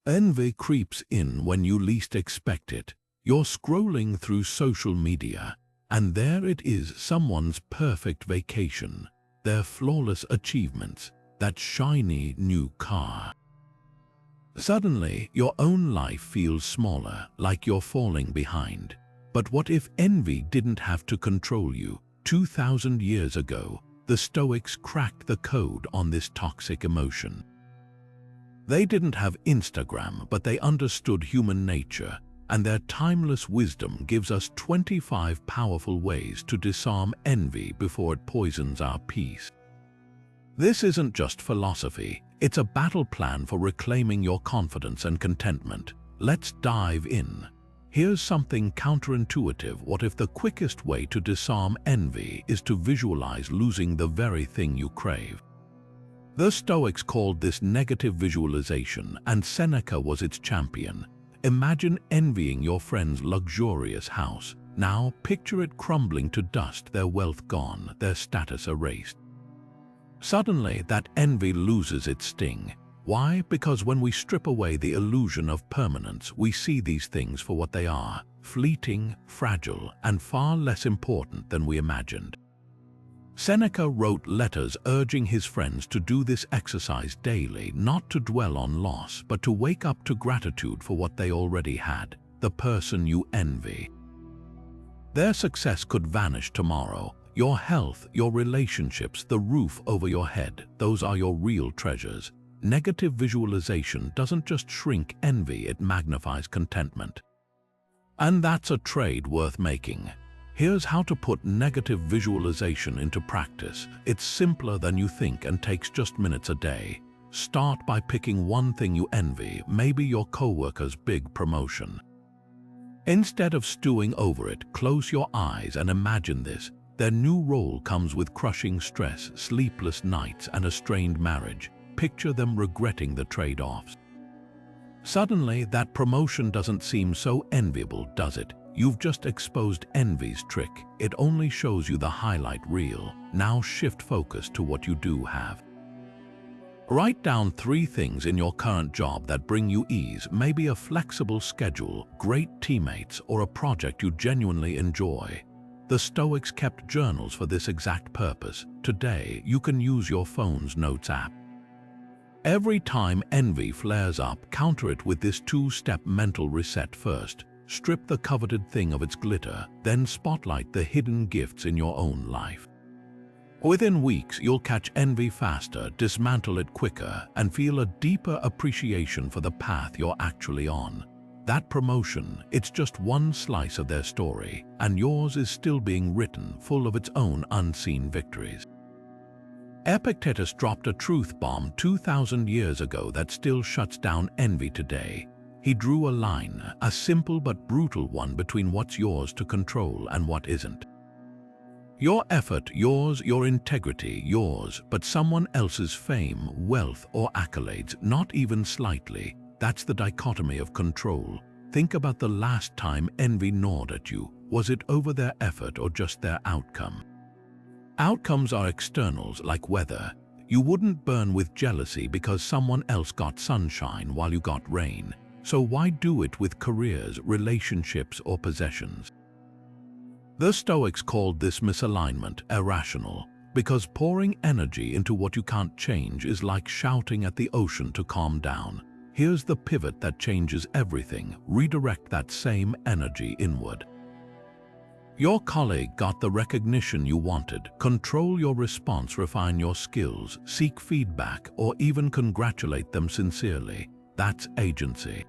Envy creeps in when you least expect it. You're scrolling through social media, and there it is, someone's perfect vacation, their flawless achievements, that shiny new car. Suddenly, your own life feels smaller, like you're falling behind. But what if envy didn't have to control you? 2,000 years ago, the Stoics cracked the code on this toxic emotion. They didn't have Instagram, but they understood human nature, and their timeless wisdom gives us 25 powerful ways to disarm envy before it poisons our peace. This isn't just philosophy, it's a battle plan for reclaiming your confidence and contentment. Let's dive in. Here's something counterintuitive. What if the quickest way to disarm envy is to visualize losing the very thing you crave? The Stoics called this negative visualization, and Seneca was its champion. Imagine envying your friend's luxurious house. Now picture it crumbling to dust, their wealth gone, their status erased. Suddenly, that envy loses its sting. Why? Because when we strip away the illusion of permanence, we see these things for what they are: fleeting, fragile, and far less important than we imagined. Seneca wrote letters urging his friends to do this exercise daily, not to dwell on loss, but to wake up to gratitude for what they already had, the person you envy. Their success could vanish tomorrow. Your health, your relationships, the roof over your head, those are your real treasures. Negative visualization doesn't just shrink envy, it magnifies contentment. And that's a trade worth making. Here's how to put negative visualization into practice. It's simpler than you think and takes just minutes a day. Start by picking one thing you envy, maybe your coworker's big promotion. Instead of stewing over it, close your eyes and imagine this. Their new role comes with crushing stress, sleepless nights, and a strained marriage. Picture them regretting the trade-offs. Suddenly, that promotion doesn't seem so enviable, does it? You've just exposed envy's trick. It only shows you the highlight reel. Now shift focus to what you do have. Write down 3 things in your current job that bring you ease, maybe a flexible schedule, great teammates, or a project you genuinely enjoy. The Stoics kept journals for this exact purpose. Today, you can use your phone's notes app. Every time envy flares up, counter it with this 2-step mental reset. First, strip the coveted thing of its glitter, then spotlight the hidden gifts in your own life. Within weeks, you'll catch envy faster, dismantle it quicker, and feel a deeper appreciation for the path you're actually on. That promotion, it's just one slice of their story, and yours is still being written, full of its own unseen victories. Epictetus dropped a truth bomb 2,000 years ago that still shuts down envy today. He drew a line, a simple but brutal one, between what's yours to control and what isn't. Your effort, yours; your integrity, yours; but someone else's fame, wealth, or accolades, not even slightly. That's the dichotomy of control. Think about the last time envy gnawed at you. Was it over their effort or just their outcome? Outcomes are externals, like weather. You wouldn't burn with jealousy because someone else got sunshine while you got rain. So why do it with careers, relationships, or possessions? The Stoics called this misalignment irrational, because pouring energy into what you can't change is like shouting at the ocean to calm down. Here's the pivot that changes everything. Redirect that same energy inward. Your colleague got the recognition you wanted. Control your response, refine your skills, seek feedback, or even congratulate them sincerely. That's agency.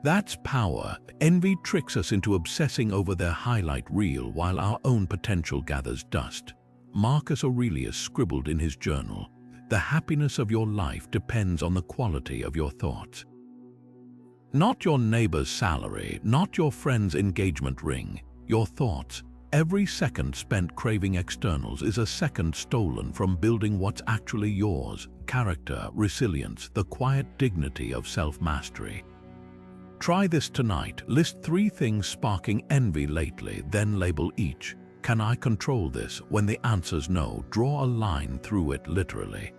That's power. Envy tricks us into obsessing over their highlight reel while our own potential gathers dust. Marcus Aurelius scribbled in his journal, "The happiness of your life depends on the quality of your thoughts." Not your neighbor's salary, not your friend's engagement ring, your thoughts. Every second spent craving externals is a second stolen from building what's actually yours: character, resilience, the quiet dignity of self-mastery. Try this tonight. List 3 things sparking envy lately, then label each. Can I control this? When the answer's no, draw a line through it literally.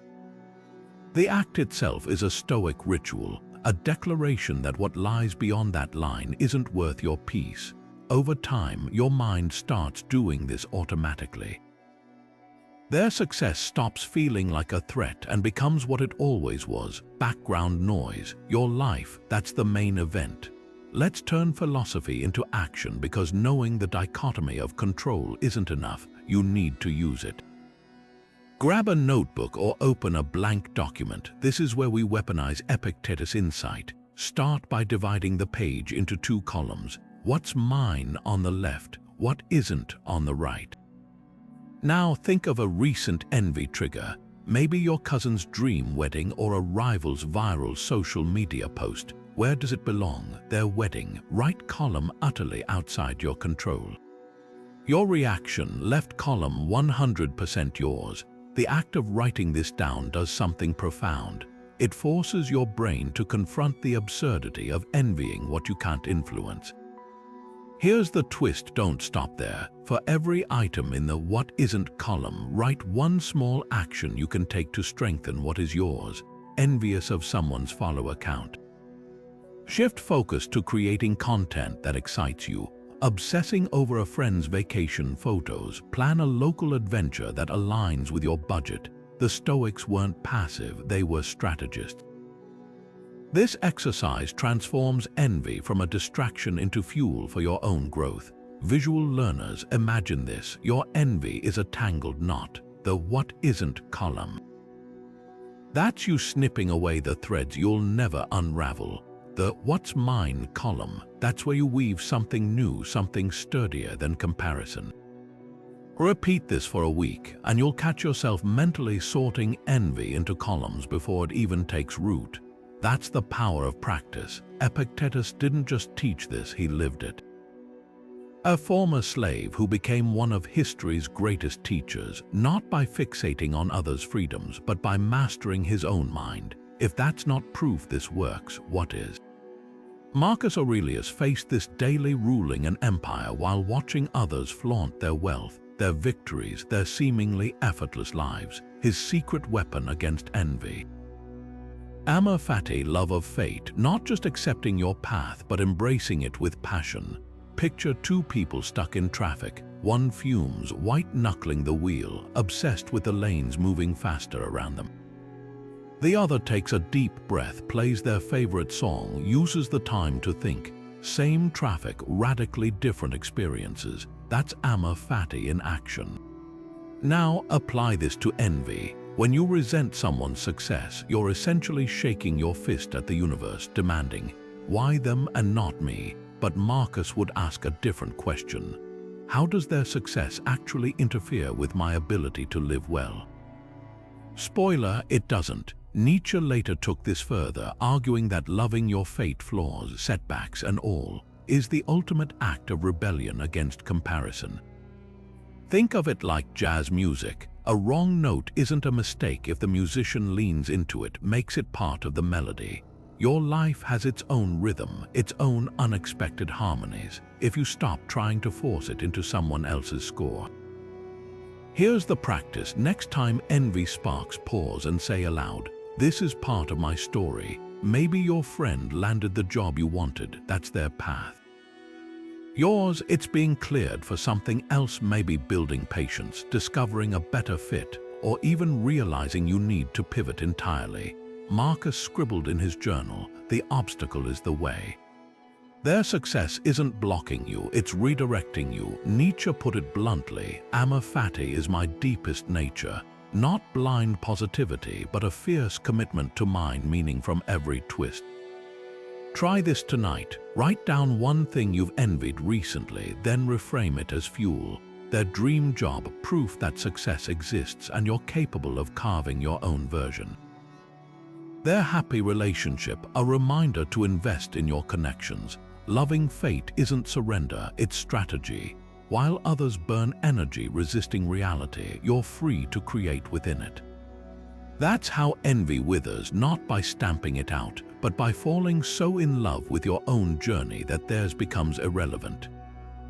The act itself is a Stoic ritual, a declaration that what lies beyond that line isn't worth your peace. Over time, your mind starts doing this automatically. Their success stops feeling like a threat and becomes what it always was, background noise. Your life, that's the main event. Let's turn philosophy into action, because knowing the dichotomy of control isn't enough. You need to use it. Grab a notebook or open a blank document. This is where we weaponize Epictetus' insight. Start by dividing the page into two columns. What's mine on the left, what isn't on the right. Now think of a recent envy trigger. Maybe your cousin's dream wedding or a rival's viral social media post. Where does it belong? Their wedding, right column, utterly outside your control. Your reaction, left column, 100% yours. The act of writing this down does something profound. It forces your brain to confront the absurdity of envying what you can't influence. Here's the twist, don't stop there. For every item in the what isn't column, write one small action you can take to strengthen what is yours. Envious of someone's follower count. Shift focus to creating content that excites you. Obsessing over a friend's vacation photos. Plan a local adventure that aligns with your budget. The Stoics weren't passive, they were strategists. This exercise transforms envy from a distraction into fuel for your own growth. Visual learners, imagine this. Your envy is a tangled knot, the what isn't column. That's you snipping away the threads you'll never unravel. The what's mine column, that's where you weave something new, something sturdier than comparison. Repeat this for a week, and you'll catch yourself mentally sorting envy into columns before it even takes root. That's the power of practice. Epictetus didn't just teach this, he lived it. A former slave who became one of history's greatest teachers, not by fixating on others' freedoms, but by mastering his own mind. If that's not proof this works, what is? Marcus Aurelius faced this daily ruling an empire while watching others flaunt their wealth, their victories, their seemingly effortless lives, his secret weapon against envy. Amor Fati, love of fate, not just accepting your path but embracing it with passion. Picture two people stuck in traffic. One fumes, white-knuckling the wheel, obsessed with the lanes moving faster around them. The other takes a deep breath, plays their favorite song, uses the time to think. Same traffic, radically different experiences. That's Amor Fati in action. Now apply this to envy. When you resent someone's success, you're essentially shaking your fist at the universe, demanding, why them and not me? But Marcus would ask a different question. How does their success actually interfere with my ability to live well? Spoiler, it doesn't. Nietzsche later took this further, arguing that loving your fate, flaws, setbacks, and all is the ultimate act of rebellion against comparison. Think of it like jazz music. A wrong note isn't a mistake if the musician leans into it, makes it part of the melody. Your life has its own rhythm, its own unexpected harmonies, if you stop trying to force it into someone else's score. Here's the practice. Next time envy sparks, pause and say aloud, this is part of my story. Maybe your friend landed the job you wanted. That's their path. Yours, it's being cleared for something else, maybe building patience, discovering a better fit, or even realizing you need to pivot entirely. Marcus scribbled in his journal, the obstacle is the way. Their success isn't blocking you, it's redirecting you. Nietzsche put it bluntly, Amor Fati is my deepest nature. Not blind positivity, but a fierce commitment to mine, meaning from every twist. Try this tonight. Write down one thing you've envied recently, then reframe it as fuel. Their dream job, proof that success exists and you're capable of carving your own version. Their happy relationship, a reminder to invest in your connections. Loving fate isn't surrender, it's strategy. While others burn energy resisting reality, you're free to create within it. That's how envy withers, not by stamping it out, but by falling so in love with your own journey that theirs becomes irrelevant.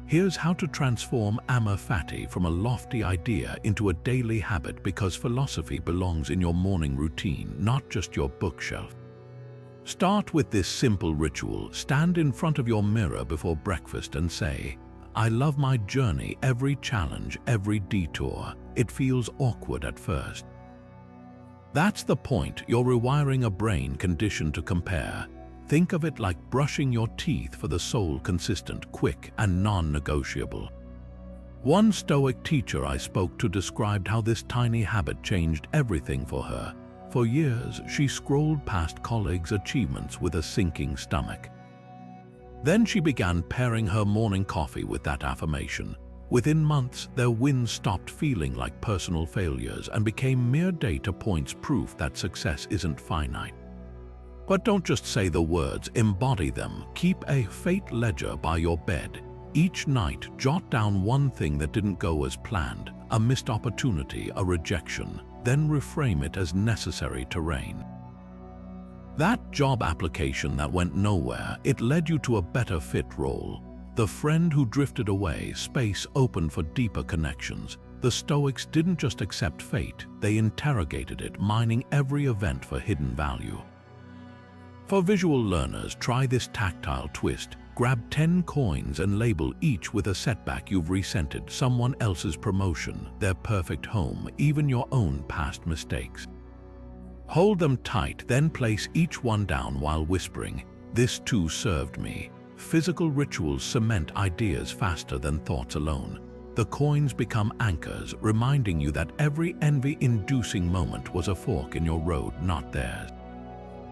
Here's how to transform Amor Fati from a lofty idea into a daily habit, because philosophy belongs in your morning routine, not just your bookshelf. Start with this simple ritual. Stand in front of your mirror before breakfast and say, "I love my journey, every challenge, every detour. It feels awkward at first." That's the point. You're rewiring a brain conditioned to compare. Think of it like brushing your teeth for the soul, consistent, quick, and non-negotiable. One Stoic teacher I spoke to described how this tiny habit changed everything for her. For years, she scrolled past colleagues' achievements with a sinking stomach. Then she began pairing her morning coffee with that affirmation. Within months, their wins stopped feeling like personal failures and became mere data points, proof that success isn't finite. But don't just say the words, embody them. Keep a fate ledger by your bed. Each night, jot down one thing that didn't go as planned, a missed opportunity, a rejection, then reframe it as necessary terrain. That job application that went nowhere, it led you to a better fit role. The friend who drifted away, space opened for deeper connections. The Stoics didn't just accept fate, they interrogated it, mining every event for hidden value. For visual learners, try this tactile twist. Grab 10 coins and label each with a setback you've resented, someone else's promotion, their perfect home, even your own past mistakes. Hold them tight, then place each one down while whispering, "This too served me." Physical rituals cement ideas faster than thoughts alone. The coins become anchors, reminding you that every envy-inducing moment was a fork in your road, not theirs.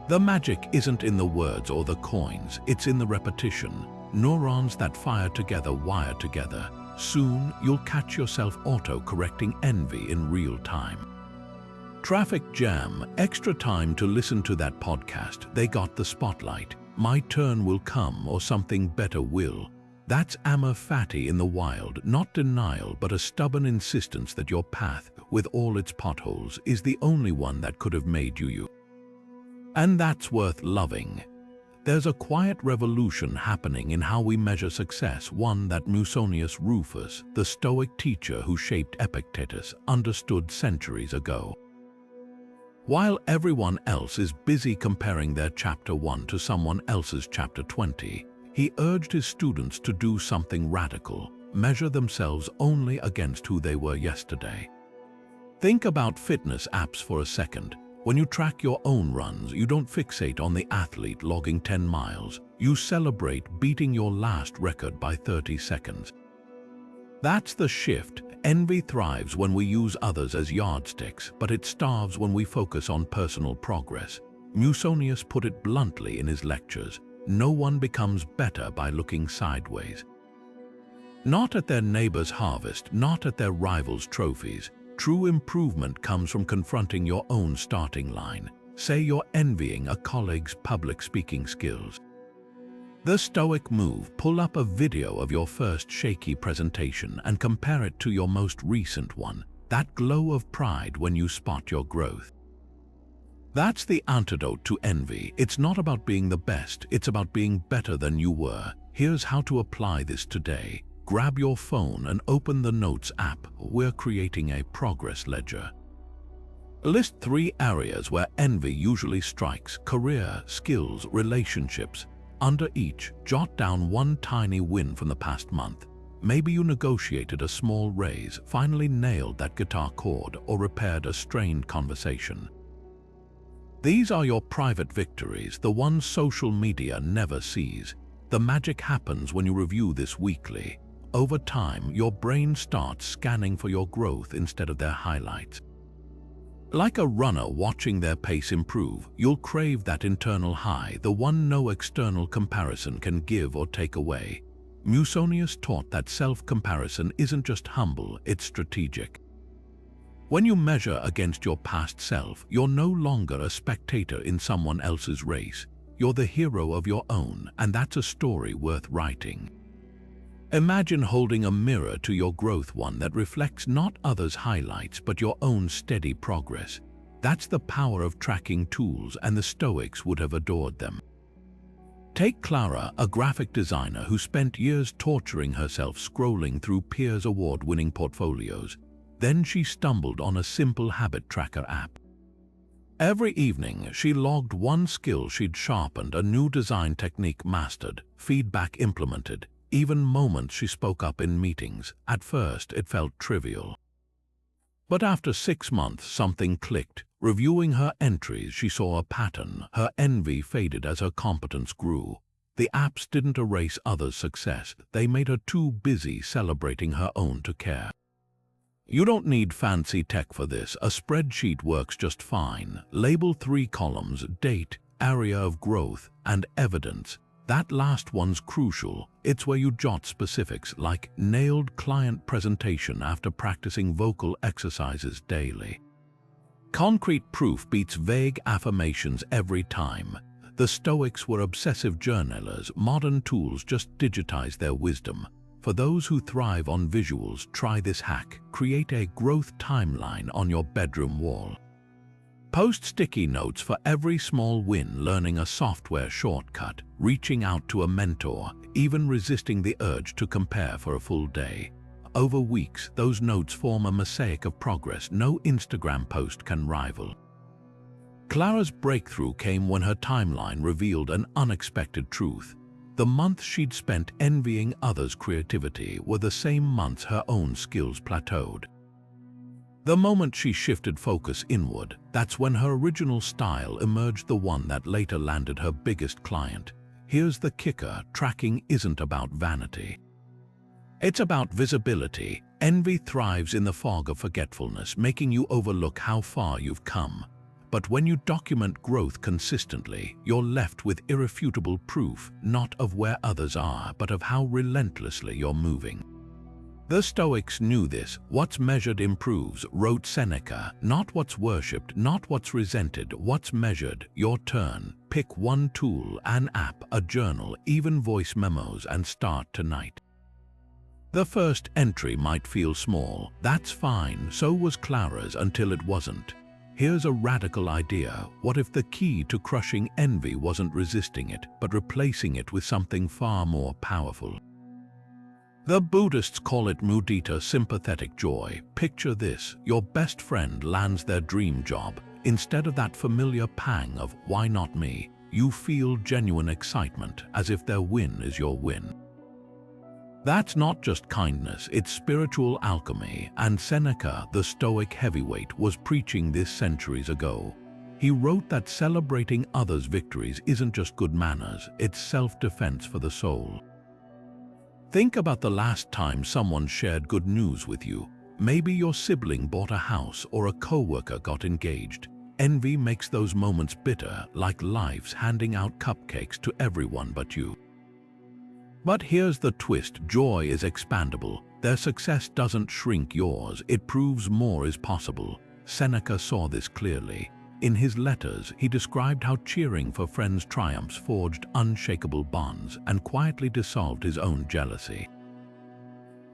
The magic isn't in the words or the coins, it's in the repetition. Neurons that fire together wire together. Soon, you'll catch yourself auto-correcting envy in real time. Traffic jam, extra time to listen to that podcast. They got the spotlight. My turn will come, or something better will. That's Amor Fati in the wild, not denial, but a stubborn insistence that your path, with all its potholes, is the only one that could have made you you. And that's worth loving. There's a quiet revolution happening in how we measure success, one that Musonius Rufus, the Stoic teacher who shaped Epictetus, understood centuries ago. While everyone else is busy comparing their chapter 1 to someone else's chapter 20, he urged his students to do something radical, measure themselves only against who they were yesterday. Think about fitness apps for a second. When you track your own runs, you don't fixate on the athlete logging 10 miles. You celebrate beating your last record by 30 seconds. That's the shift. Envy thrives when we use others as yardsticks, but it starves when we focus on personal progress. Musonius put it bluntly in his lectures, no one becomes better by looking sideways. Not at their neighbor's harvest, not at their rival's trophies. True improvement comes from confronting your own starting line. Say you're envying a colleague's public speaking skills. The Stoic move: pull up a video of your first shaky presentation and compare it to your most recent one. That glow of pride when you spot your growth. That's the antidote to envy. It's not about being the best, it's about being better than you were. Here's how to apply this today. Grab your phone and open the Notes app. We're creating a progress ledger. List 3 areas where envy usually strikes: career, skills, relationships. Under each, jot down one tiny win from the past month. Maybe you negotiated a small raise, finally nailed that guitar chord, or repaired a strained conversation. These are your private victories, the ones social media never sees. The magic happens when you review this weekly. Over time, your brain starts scanning for your growth instead of their highlights. Like a runner watching their pace improve, you'll crave that internal high, the one no external comparison can give or take away. Musonius taught that self-comparison isn't just humble, it's strategic. When you measure against your past self, you're no longer a spectator in someone else's race. You're the hero of your own, and that's a story worth writing. Imagine holding a mirror to your growth, one that reflects not others' highlights but your own steady progress. That's the power of tracking tools, and the Stoics would have adored them. Take Clara, a graphic designer who spent years torturing herself scrolling through peers' award-winning portfolios. Then she stumbled on a simple habit tracker app. Every evening, she logged one skill she'd sharpened, a new design technique mastered, feedback implemented, even moments she spoke up in meetings. At first, it felt trivial. But after 6 months, something clicked. Reviewing her entries, she saw a pattern. Her envy faded as her competence grew. The apps didn't erase others' success. They made her too busy celebrating her own to care. You don't need fancy tech for this. A spreadsheet works just fine. Label 3 columns: date, area of growth, and evidence. That last one's crucial. It's where you jot specifics like nailed client presentation after practicing vocal exercises daily. Concrete proof beats vague affirmations every time. The Stoics were obsessive journalers. Modern tools just digitize their wisdom. For those who thrive on visuals, try this hack. Create a growth timeline on your bedroom wall. Post sticky notes for every small win, learning a software shortcut, reaching out to a mentor, even resisting the urge to compare for a full day. Over weeks, those notes form a mosaic of progress no Instagram post can rival. Clara's breakthrough came when her timeline revealed an unexpected truth. The months she'd spent envying others' creativity were the same months her own skills plateaued. The moment she shifted focus inward, that's when her original style emerged, the one that later landed her biggest client. Here's the kicker: tracking isn't about vanity. It's about visibility. Envy thrives in the fog of forgetfulness, making you overlook how far you've come. But when you document growth consistently, you're left with irrefutable proof, not of where others are, but of how relentlessly you're moving. The Stoics knew this. What's measured improves, wrote Seneca. Not what's worshipped, not what's resented, what's measured. Your turn. Pick one tool, an app, a journal, even voice memos, and start tonight. The first entry might feel small. That's fine, so was Clara's until it wasn't. Here's a radical idea. What if the key to crushing envy wasn't resisting it, but replacing it with something far more powerful? The Buddhists call it mudita, sympathetic joy. Picture this: your best friend lands their dream job. Instead of that familiar pang of "why not me?" you feel genuine excitement, as if their win is your win. That's not just kindness, it's spiritual alchemy, and Seneca, the Stoic heavyweight, was preaching this centuries ago. He wrote that celebrating others' victories isn't just good manners, it's self-defense for the soul. Think about the last time someone shared good news with you. Maybe your sibling bought a house or a coworker got engaged. Envy makes those moments bitter, like life's handing out cupcakes to everyone but you. But here's the twist: joy is expandable. Their success doesn't shrink yours, it proves more is possible. Seneca saw this clearly. In his letters, he described how cheering for friends' triumphs forged unshakable bonds and quietly dissolved his own jealousy.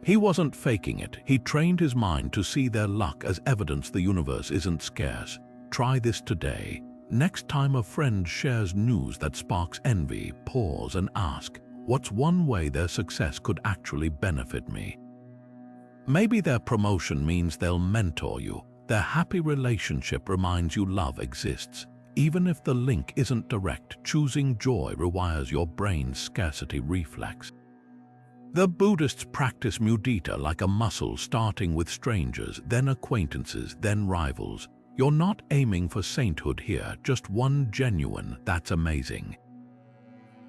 He wasn't faking it. He trained his mind to see their luck as evidence the universe isn't scarce. Try this today. Next time a friend shares news that sparks envy, pause and ask, what's one way their success could actually benefit me? Maybe their promotion means they'll mentor you. Their happy relationship reminds you love exists. Even if the link isn't direct, choosing joy rewires your brain's scarcity reflex. The Buddhists practice mudita like a muscle, starting with strangers, then acquaintances, then rivals. You're not aiming for sainthood here, just one genuine "that's amazing."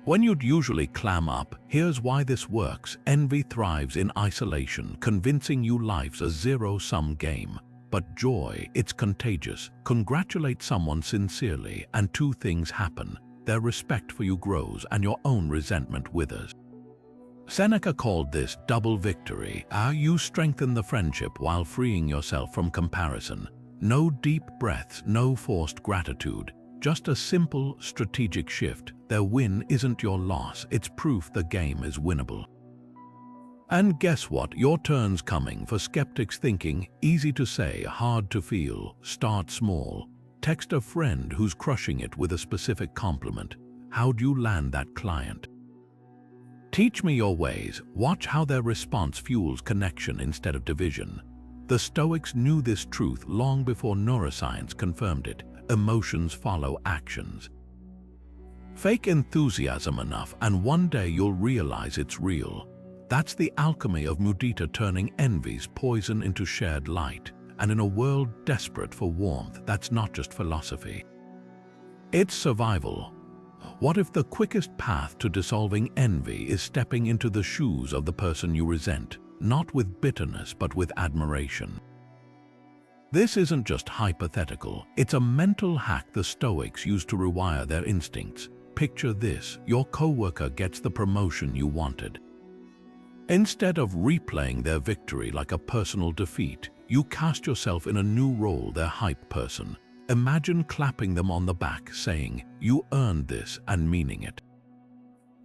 When you'd usually clam up, here's why this works. Envy thrives in isolation, convincing you life's a zero-sum game. But joy, it's contagious. Congratulate someone sincerely, and two things happen. Their respect for you grows, and your own resentment withers. Seneca called this double victory. You strengthen the friendship while freeing yourself from comparison. No deep breaths, no forced gratitude. Just a simple, strategic shift. Their win isn't your loss, it's proof the game is winnable. And guess what? Your turn's coming. For skeptics thinking, easy to say, hard to feel, start small. Text a friend who's crushing it with a specific compliment. How'd you land that client? Teach me your ways. Watch how their response fuels connection instead of division. The Stoics knew this truth long before neuroscience confirmed it. emotions follow actions. Fake enthusiasm enough and one day you'll realize it's real. That's the alchemy of mudita, turning envy's poison into shared light. And in a world desperate for warmth, that's not just philosophy. It's survival. What if the quickest path to dissolving envy is stepping into the shoes of the person you resent, not with bitterness but with admiration? This isn't just hypothetical, it's a mental hack the Stoics used to rewire their instincts. Picture this: your coworker gets the promotion you wanted. Instead of replaying their victory like a personal defeat, you cast yourself in a new role, their hype person. Imagine clapping them on the back, saying, "You earned this," and meaning it.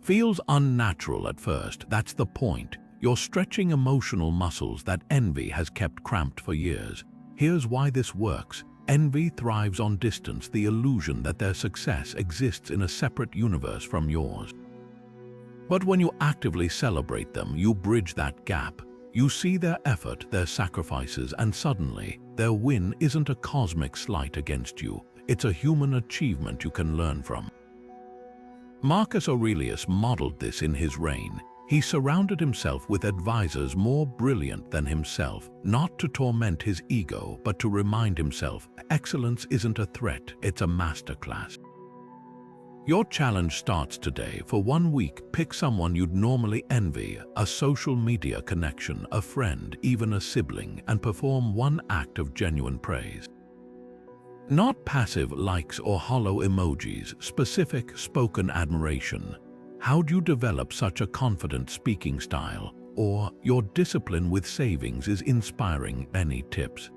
Feels unnatural at first, that's the point. You're stretching emotional muscles that envy has kept cramped for years. Here's why this works. Envy thrives on distance, the illusion that their success exists in a separate universe from yours. But when you actively celebrate them, you bridge that gap. You see their effort, their sacrifices, and suddenly, their win isn't a cosmic slight against you. It's a human achievement you can learn from. Marcus Aurelius modeled this in his reign. He surrounded himself with advisors more brilliant than himself, not to torment his ego, but to remind himself, excellence isn't a threat, it's a masterclass. Your challenge starts today. For 1 week, pick someone you'd normally envy, a social media connection, a friend, even a sibling, and perform one act of genuine praise. Not passive likes or hollow emojis, specific, spoken admiration. How do you develop such a confident speaking style? Or, your discipline with savings is inspiring. Any tips?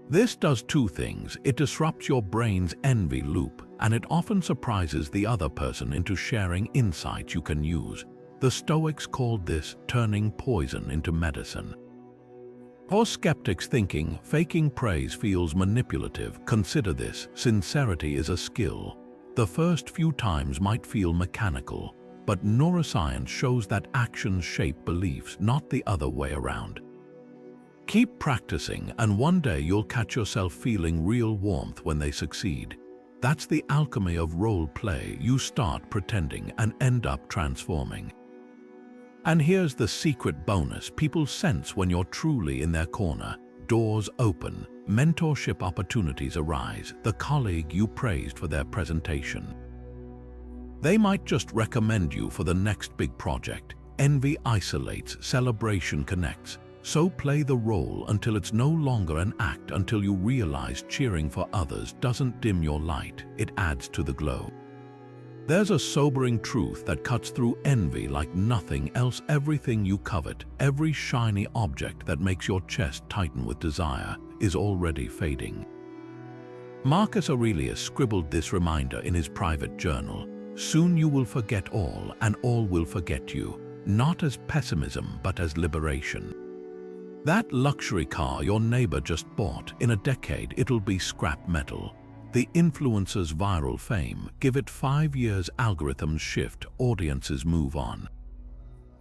This does two things. It disrupts your brain's envy loop, and it often surprises the other person into sharing insights you can use. The Stoics called this turning poison into medicine. For skeptics thinking faking praise feels manipulative, consider this: sincerity is a skill. The first few times might feel mechanical, but neuroscience shows that actions shape beliefs, not the other way around. Keep practicing, and one day you'll catch yourself feeling real warmth when they succeed. That's the alchemy of role play. You start pretending and end up transforming. And here's the secret bonus: people sense when you're truly in their corner. Doors open, mentorship opportunities arise, the colleague you praised for their presentation. They might just recommend you for the next big project. Envy isolates, celebration connects. So play the role until it's no longer an act, until you realize cheering for others doesn't dim your light, it adds to the glow. There's a sobering truth that cuts through envy like nothing else. Everything you covet, every shiny object that makes your chest tighten with desire, is already fading. Marcus Aurelius scribbled this reminder in his private journal: soon you will forget all, and all will forget you, not as pessimism but as liberation. That luxury car your neighbor just bought, in a decade it'll be scrap metal. The influencer's viral fame, give it 5 years, algorithms shift, audiences move on.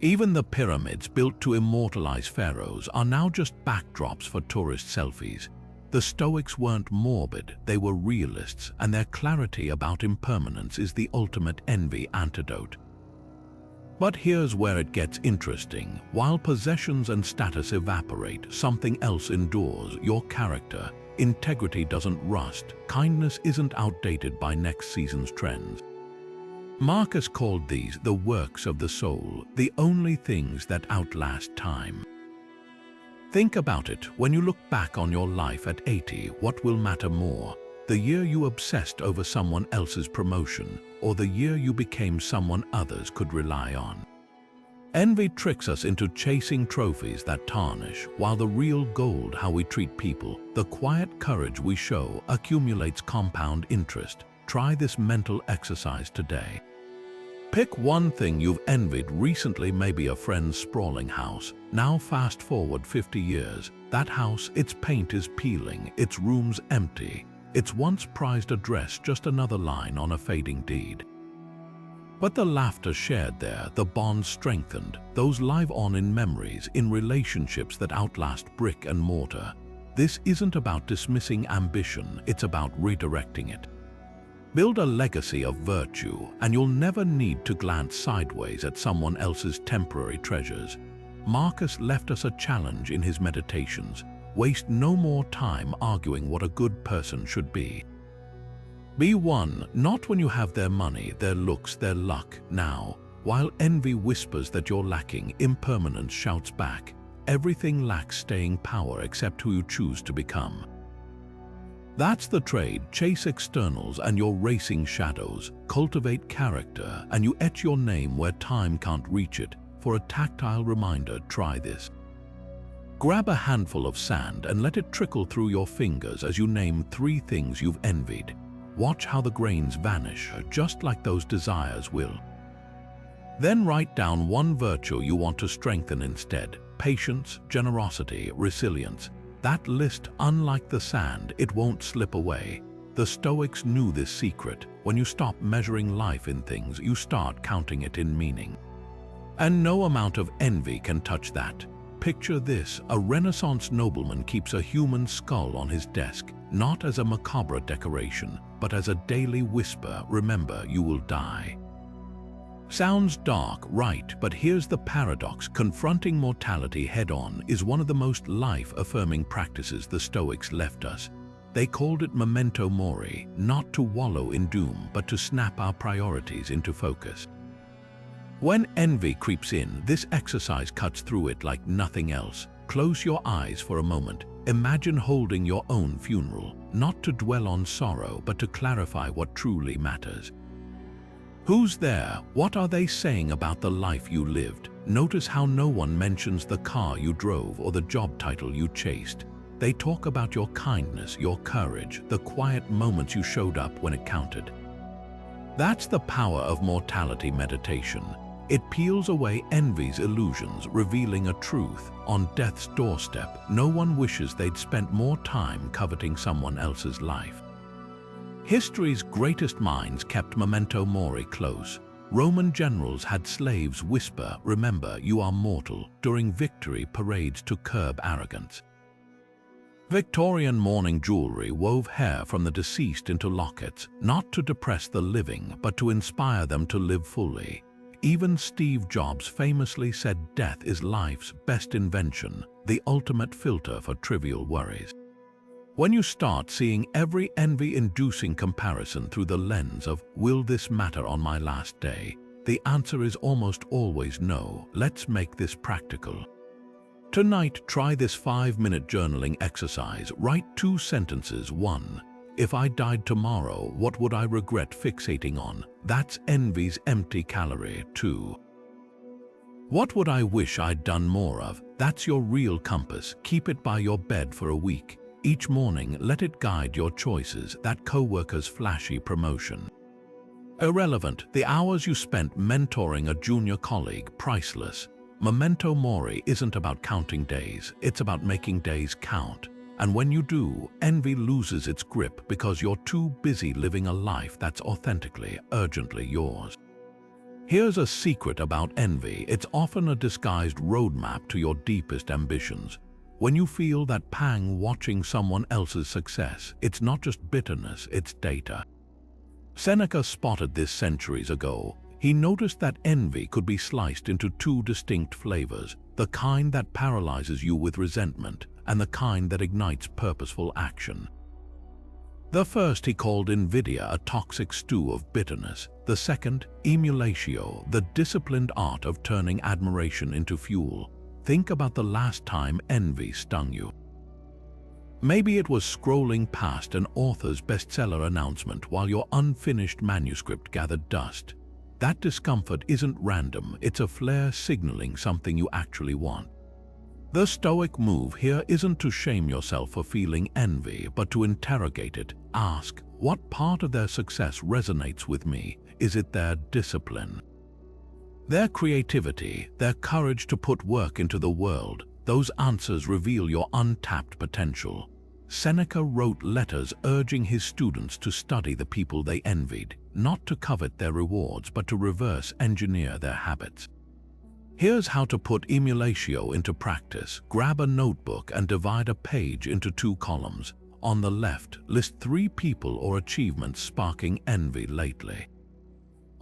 Even the pyramids built to immortalize pharaohs are now just backdrops for tourist selfies. The Stoics weren't morbid, they were realists, and their clarity about impermanence is the ultimate envy antidote. But here's where it gets interesting. While possessions and status evaporate, something else endures: your character. Integrity doesn't rust, kindness isn't outdated by next season's trends. Marcus called these the works of the soul, the only things that outlast time. Think about it. When you look back on your life at 80, what will matter more? The year you obsessed over someone else's promotion, or the year you became someone others could rely on? Envy tricks us into chasing trophies that tarnish, while the real gold, how we treat people, the quiet courage we show, accumulates compound interest. Try this mental exercise today. Pick one thing you've envied recently, maybe a friend's sprawling house. Now fast forward 50 years. That house, its paint is peeling, its rooms empty, its once prized address just another line on a fading deed. But the laughter shared there, the bonds strengthened, those live on in memories, in relationships that outlast brick and mortar. This isn't about dismissing ambition, it's about redirecting it. Build a legacy of virtue, and you'll never need to glance sideways at someone else's temporary treasures. Marcus left us a challenge in his Meditations: waste no more time arguing what a good person should be. Be one, not when you have their money, their looks, their luck. Now, while envy whispers that you're lacking, impermanence shouts back, everything lacks staying power except who you choose to become. That's the trade. Chase externals and you're racing shadows. Cultivate character and you etch your name where time can't reach it. For a tactile reminder, try this. Grab a handful of sand and let it trickle through your fingers as you name 3 things you've envied. Watch how the grains vanish, just like those desires will. Then write down 1 virtue you want to strengthen instead: patience, generosity, resilience. That list, unlike the sand, it won't slip away. The Stoics knew this secret. When you stop measuring life in things, you start counting it in meaning. And no amount of envy can touch that. Picture this: a Renaissance nobleman keeps a human skull on his desk, not as a macabre decoration, but as a daily whisper: remember, you will die. Sounds dark, right? But here's the paradox. Confronting mortality head-on is one of the most life-affirming practices the Stoics left us. They called it Memento Mori, not to wallow in doom, but to snap our priorities into focus. When envy creeps in, this exercise cuts through it like nothing else. Close your eyes for a moment. Imagine holding your own funeral, not to dwell on sorrow, but to clarify what truly matters. Who's there? What are they saying about the life you lived? Notice how no one mentions the car you drove or the job title you chased. They talk about your kindness, your courage, the quiet moments you showed up when it counted. That's the power of mortality meditation. It peels away envy's illusions, revealing a truth. On death's doorstep, no one wishes they'd spent more time coveting someone else's life. History's greatest minds kept Memento Mori close. Roman generals had slaves whisper, "Remember, you are mortal," during victory parades to curb arrogance. Victorian mourning jewelry wove hair from the deceased into lockets, not to depress the living, but to inspire them to live fully. Even Steve Jobs famously said death is life's best invention, the ultimate filter for trivial worries. When you start seeing every envy-inducing comparison through the lens of, will this matter on my last day? The answer is almost always no. Let's make this practical. Tonight, try this 5-minute journaling exercise. Write 2 sentences. 1. If I died tomorrow, what would I regret fixating on? That's envy's empty calorie. 2. What would I wish I'd done more of? That's your real compass. Keep it by your bed for a week. Each morning, let it guide your choices. That coworker's flashy promotion. Irrelevant. The hours you spent mentoring a junior colleague, priceless. Memento Mori isn't about counting days. It's about making days count. And when you do, envy loses its grip because you're too busy living a life that's authentically, urgently yours. Here's a secret about envy. It's often a disguised roadmap to your deepest ambitions. When you feel that pang watching someone else's success, it's not just bitterness, it's data. Seneca spotted this centuries ago. He noticed that envy could be sliced into 2 distinct flavors: the kind that paralyzes you with resentment, and the kind that ignites purposeful action. The first he called invidia, a toxic stew of bitterness. The second, emulatio, the disciplined art of turning admiration into fuel. Think about the last time envy stung you. Maybe it was scrolling past an author's bestseller announcement while your unfinished manuscript gathered dust. That discomfort isn't random, it's a flare signaling something you actually want. The Stoic move here isn't to shame yourself for feeling envy, but to interrogate it. Ask, what part of their success resonates with me? Is it their discipline? Their creativity, their courage to put work into the world? Those answers reveal your untapped potential. Seneca wrote letters urging his students to study the people they envied, not to covet their rewards, but to reverse engineer their habits. Here's how to put emulatio into practice. Grab a notebook and divide a page into 2 columns. On the left, list 3 people or achievements sparking envy lately.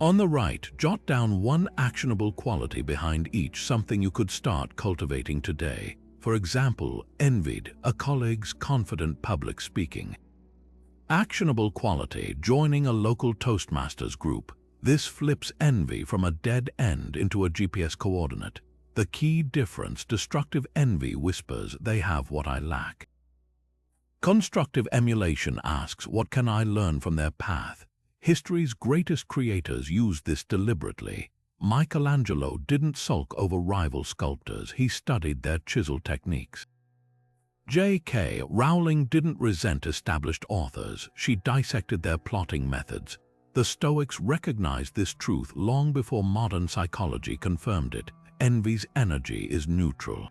On the right, jot down 1 actionable quality behind each, something you could start cultivating today. For example, envied a colleague's confident public speaking. Actionable quality: joining a local Toastmasters group. This flips envy from a dead end into a GPS coordinate. The key difference: destructive envy whispers, "They have what I lack." Constructive emulation asks, "What can I learn from their path?" History's greatest creators used this deliberately. Michelangelo didn't sulk over rival sculptors, he studied their chisel techniques. J.K. Rowling didn't resent established authors, she dissected their plotting methods. The Stoics recognized this truth long before modern psychology confirmed it. Envy's energy is neutral.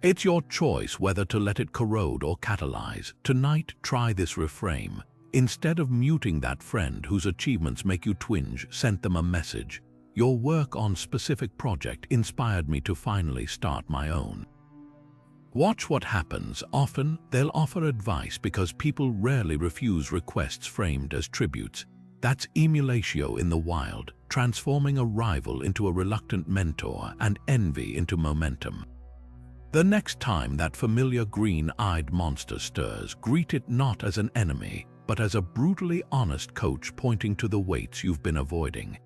It's your choice whether to let it corrode or catalyze. Tonight, try this reframe. Instead of muting that friend whose achievements make you twinge, send them a message. "Your work on specific project inspired me to finally start my own." Watch what happens. Often, they'll offer advice because people rarely refuse requests framed as tributes. That's emulatio in the wild, transforming a rival into a reluctant mentor and envy into momentum. The next time that familiar green-eyed monster stirs, greet it not as an enemy, but as a brutally honest coach pointing to the weights you've been avoiding.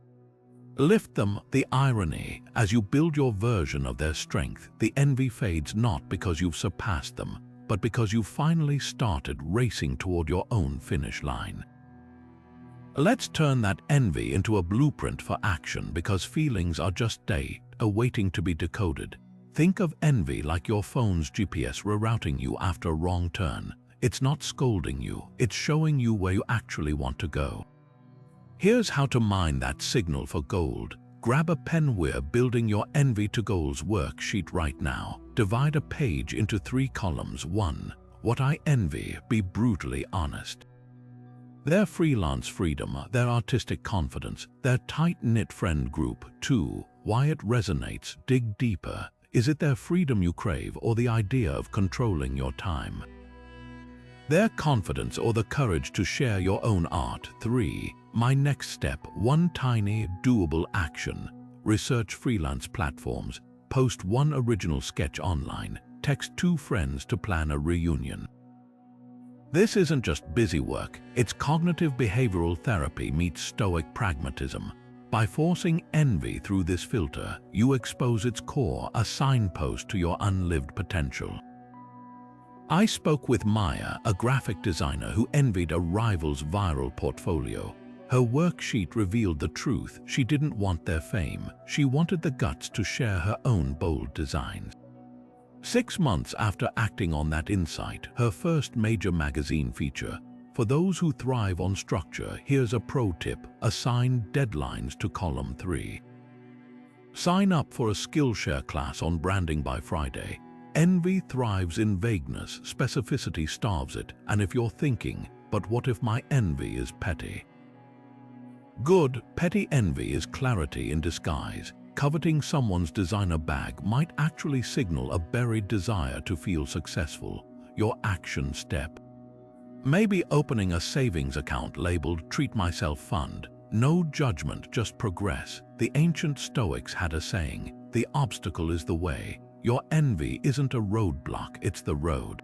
Lift them. The irony: as you build your version of their strength, the envy fades not because you've surpassed them, but because you've finally started racing toward your own finish line. Let's turn that envy into a blueprint for action, because feelings are just data awaiting to be decoded. Think of envy like your phone's GPS rerouting you after a wrong turn. It's not scolding you, it's showing you where you actually want to go. Here's how to mine that signal for gold. Grab a pen. We're building your Envy to Goals worksheet right now. Divide a page into 3 columns. 1. What I envy. Be brutally honest. Their freelance freedom, their artistic confidence, their tight-knit friend group. 2. Why it resonates. Dig deeper. Is it their freedom you crave, or the idea of controlling your time? Their confidence or the courage to share your own art. 3. My next step. 1 tiny, doable action. Research freelance platforms. Post 1 original sketch online. Text 2 friends to plan a reunion. This isn't just busy work, it's cognitive behavioral therapy meets Stoic pragmatism. By forcing envy through this filter, you expose its core, a signpost to your unlived potential. I spoke with Maya, a graphic designer who envied a rival's viral portfolio. Her worksheet revealed the truth. She didn't want their fame. She wanted the guts to share her own bold designs. 6 months after acting on that insight, her first major magazine feature. For those who thrive on structure, here's a pro tip: assign deadlines to column 3. Sign up for a Skillshare class on branding by Friday. Envy thrives in vagueness, specificity starves it, and if you're thinking, but what if my envy is petty? Good, petty envy is clarity in disguise. Coveting someone's designer bag might actually signal a buried desire to feel successful. Your action step. Maybe opening a savings account labeled Treat Myself Fund. No judgment, just progress. The ancient Stoics had a saying, the obstacle is the way. Your envy isn't a roadblock, it's the road.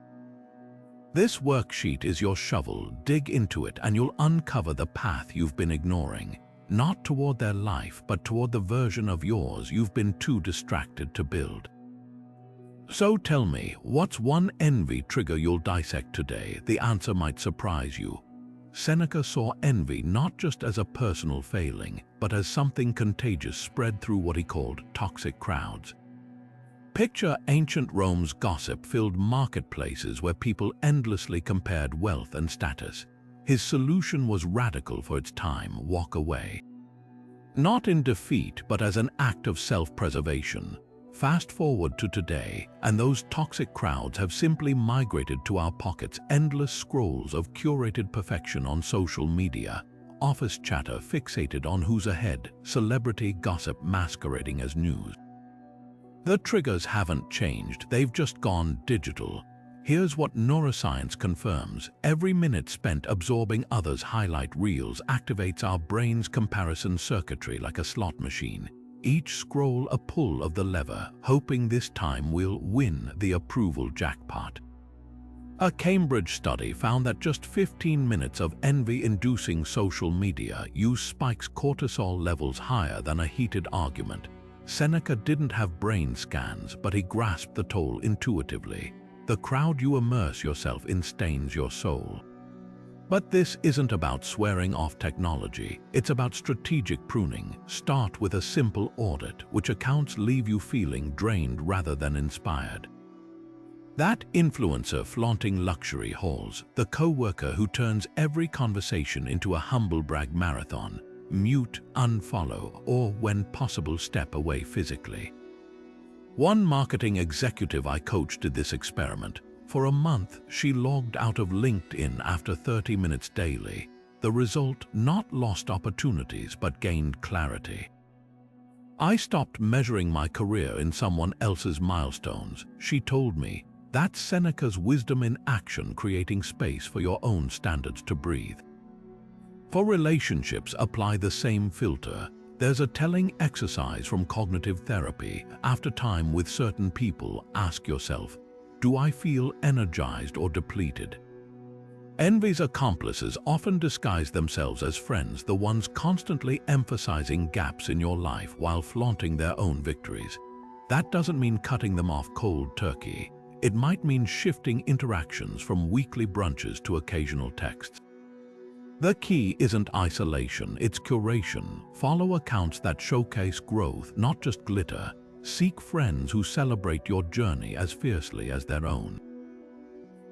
This worksheet is your shovel. Dig into it and you'll uncover the path you've been ignoring. Not toward their life, but toward the version of yours you've been too distracted to build. So tell me, what's 1 envy trigger you'll dissect today? The answer might surprise you. Seneca saw envy not just as a personal failing, but as something contagious spread through what he called toxic crowds. Picture ancient Rome's gossip-filled marketplaces where people endlessly compared wealth and status. His solution was radical for its time: walk away. Not in defeat, but as an act of self-preservation. Fast forward to today, and those toxic crowds have simply migrated to our pockets. Endless scrolls of curated perfection on social media, office chatter fixated on who's ahead, celebrity gossip masquerading as news. The triggers haven't changed, they've just gone digital. Here's what neuroscience confirms. Every minute spent absorbing others' highlight reels activates our brain's comparison circuitry like a slot machine. Each scroll a pull of the lever, hoping this time we'll win the approval jackpot. A Cambridge study found that just 15 minutes of envy-inducing social media use spikes cortisol levels higher than a heated argument. Seneca didn't have brain scans, but he grasped the toll intuitively. The crowd you immerse yourself in stains your soul. But this isn't about swearing off technology, it's about strategic pruning. Start with a simple audit, which accounts leave you feeling drained rather than inspired. That influencer flaunting luxury hauls, the coworker who turns every conversation into a humble brag marathon, mute, unfollow, or when possible step away physically. One marketing executive I coached did this experiment. For a month, she logged out of LinkedIn after 30 minutes daily. The result, not lost opportunities, but gained clarity. I stopped measuring my career in someone else's milestones, she told me. That's Seneca's wisdom in action, creating space for your own standards to breathe. For relationships, apply the same filter. There's a telling exercise from cognitive therapy. After time with certain people, ask yourself, do I feel energized or depleted? Envy's accomplices often disguise themselves as friends, the ones constantly emphasizing gaps in your life while flaunting their own victories. That doesn't mean cutting them off cold turkey. It might mean shifting interactions from weekly brunches to occasional texts. The key isn't isolation, it's curation. Follow accounts that showcase growth, not just glitter. Seek friends who celebrate your journey as fiercely as their own.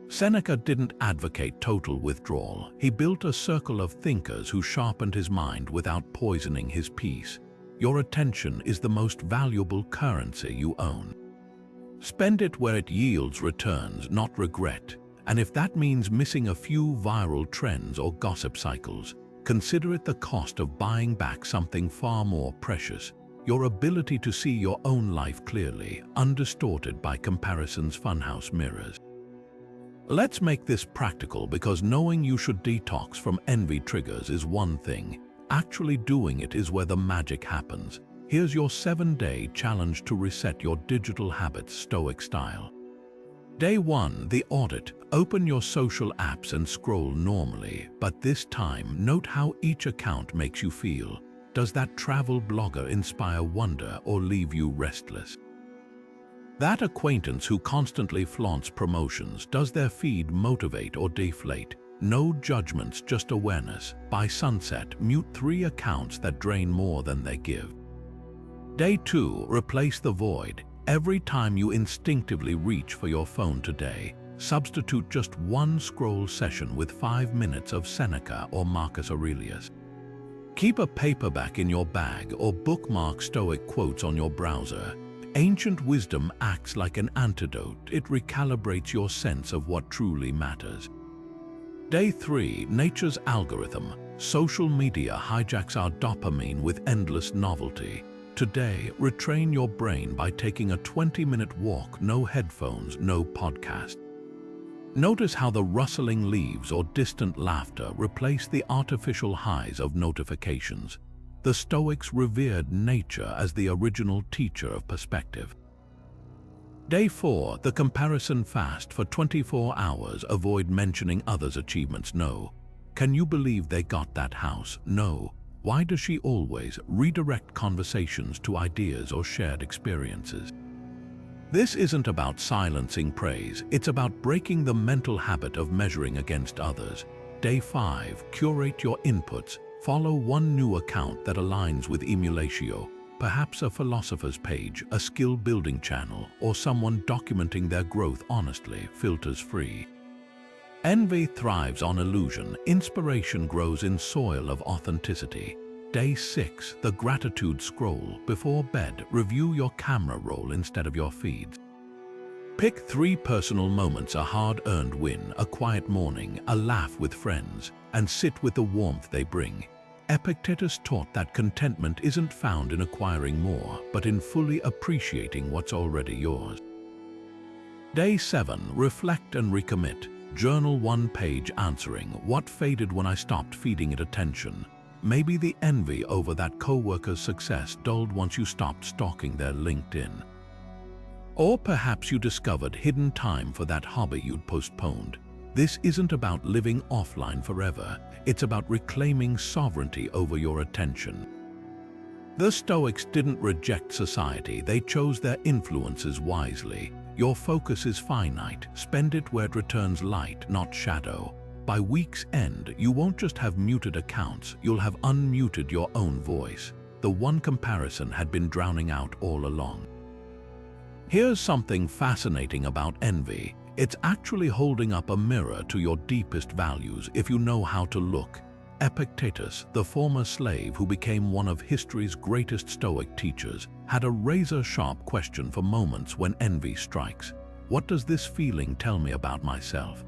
Seneca didn't advocate total withdrawal. He built a circle of thinkers who sharpened his mind without poisoning his peace. Your attention is the most valuable currency you own. Spend it where it yields returns, not regret. And if that means missing a few viral trends or gossip cycles, consider it the cost of buying back something far more precious. Your ability to see your own life clearly, undistorted by comparison's funhouse mirrors. Let's make this practical, because knowing you should detox from envy triggers is one thing. Actually doing it is where the magic happens. Here's your 7-day challenge to reset your digital habits Stoic style. Day 1, the audit. Open your social apps and scroll normally, but this time note how each account makes you feel. Does that travel blogger inspire wonder or leave you restless? That acquaintance who constantly flaunts promotions, does their feed motivate or deflate? No judgments, just awareness. By sunset, mute 3 accounts that drain more than they give. Day 2, replace the void. Every time you instinctively reach for your phone today, substitute just one scroll session with 5 minutes of Seneca or Marcus Aurelius. Keep a paperback in your bag or bookmark Stoic quotes on your browser. Ancient wisdom acts like an antidote. It recalibrates your sense of what truly matters. Day 3, nature's algorithm. Social media hijacks our dopamine with endless novelty. Today, retrain your brain by taking a 20-minute walk, no headphones, no podcast. Notice how the rustling leaves or distant laughter replace the artificial highs of notifications. The Stoics revered nature as the original teacher of perspective. Day 4, the comparison fast. For 24 hours, avoid mentioning others' achievements. No. Can you believe they got that house? No. Why does she always? Redirect conversations to ideas or shared experiences. This isn't about silencing praise, it's about breaking the mental habit of measuring against others. Day 5, curate your inputs. Follow one new account that aligns with emulatio, perhaps a philosopher's page, a skill-building channel, or someone documenting their growth honestly, filters-free. Envy thrives on illusion. Inspiration grows in soil of authenticity. Day 6, the gratitude scroll. Before bed, review your camera roll instead of your feeds. Pick 3 personal moments: a hard-earned win, a quiet morning, a laugh with friends, and sit with the warmth they bring. Epictetus taught that contentment isn't found in acquiring more, but in fully appreciating what's already yours. Day 7. Reflect and recommit. Journal one page answering what faded when I stopped feeding it attention. Maybe the envy over that coworker's success dulled once you stopped stalking their LinkedIn. Or perhaps you discovered hidden time for that hobby you'd postponed. This isn't about living offline forever. It's about reclaiming sovereignty over your attention. The Stoics didn't reject society, they chose their influences wisely. Your focus is finite. Spend it where it returns light, not shadow. By week's end, you won't just have muted accounts, you'll have unmuted your own voice. The one comparison had been drowning out all along. Here's something fascinating about envy. It's actually holding up a mirror to your deepest values if you know how to look. Epictetus, the former slave who became one of history's greatest Stoic teachers, had a razor-sharp question for moments when envy strikes. What does this feeling tell me about myself?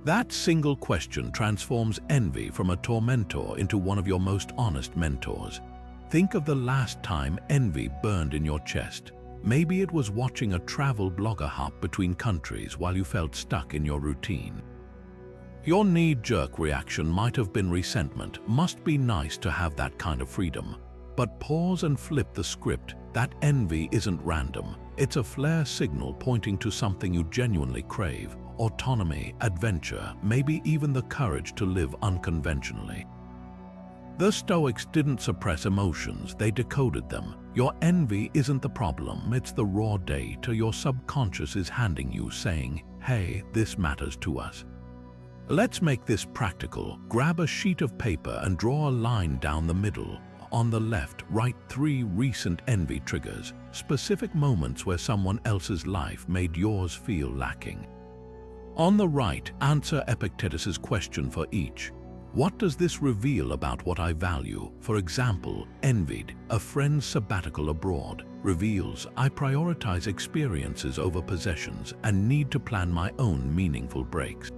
That single question transforms envy from a tormentor into one of your most honest mentors. Think of the last time envy burned in your chest. Maybe it was watching a travel blogger hop between countries while you felt stuck in your routine. Your knee-jerk reaction might have been resentment. Must be nice to have that kind of freedom. But pause and flip the script. That envy isn't random. It's a flare signal pointing to something you genuinely crave. Autonomy, adventure, maybe even the courage to live unconventionally. The Stoics didn't suppress emotions, they decoded them. Your envy isn't the problem, it's the raw data your subconscious is handing you, saying, hey, this matters to us. Let's make this practical. Grab a sheet of paper and draw a line down the middle. On the left, write 3 recent envy triggers, specific moments where someone else's life made yours feel lacking. On the right, answer Epictetus's question for each. What does this reveal about what I value? For example, envied, a friend's sabbatical abroad, reveals I prioritize experiences over possessions and need to plan my own meaningful breaks.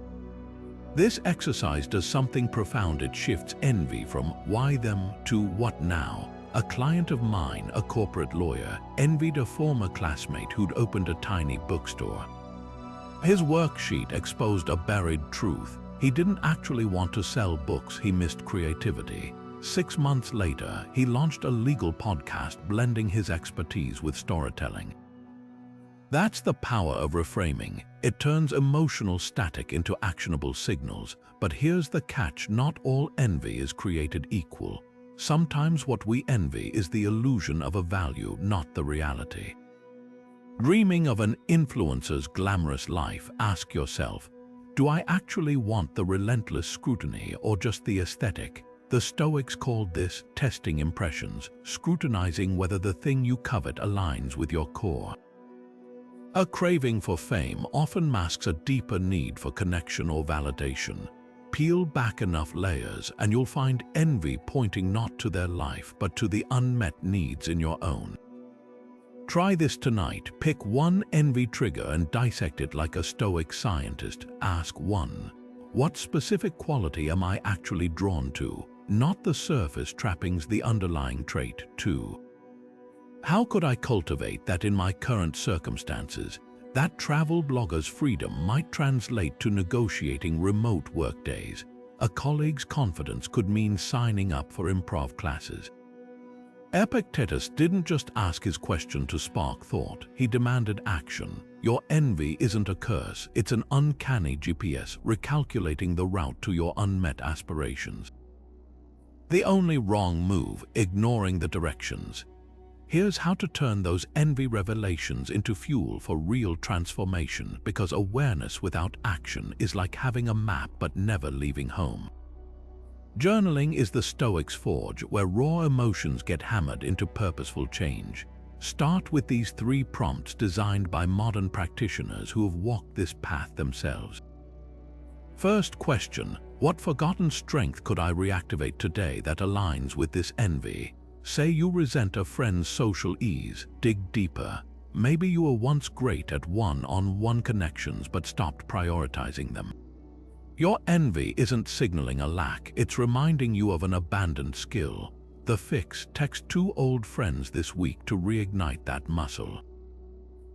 This exercise does something profound. It shifts envy from why them to what now. A client of mine, a corporate lawyer, envied a former classmate who'd opened a tiny bookstore. His worksheet exposed a buried truth. He didn't actually want to sell books, he missed creativity. 6 months later, he launched a legal podcast blending his expertise with storytelling. That's the power of reframing. It turns emotional static into actionable signals. But here's the catch, not all envy is created equal. Sometimes what we envy is the illusion of a value, not the reality. Dreaming of an influencer's glamorous life, ask yourself, do I actually want the relentless scrutiny or just the aesthetic? The Stoics called this testing impressions, scrutinizing whether the thing you covet aligns with your core. A craving for fame often masks a deeper need for connection or validation. Peel back enough layers and you'll find envy pointing not to their life but to the unmet needs in your own. Try this tonight. Pick one envy trigger and dissect it like a Stoic scientist. Ask 1. What specific quality am I actually drawn to? Not the surface trappings, the underlying trait. 2. How could I cultivate that in my current circumstances? That travel blogger's freedom might translate to negotiating remote work days. A colleague's confidence could mean signing up for improv classes. Epictetus didn't just ask his question to spark thought, he demanded action. Your envy isn't a curse, it's an uncanny GPS recalculating the route to your unmet aspirations. The only wrong move, ignoring the directions. Here's how to turn those envy revelations into fuel for real transformation, because awareness without action is like having a map but never leaving home. Journaling is the Stoics' forge where raw emotions get hammered into purposeful change. Start with these 3 prompts designed by modern practitioners who have walked this path themselves. First question, what forgotten strength could I reactivate today that aligns with this envy? Say you resent a friend's social ease, dig deeper. Maybe you were once great at one-on-one connections but stopped prioritizing them. Your envy isn't signaling a lack, it's reminding you of an abandoned skill. The fix: text 2 old friends this week to reignite that muscle.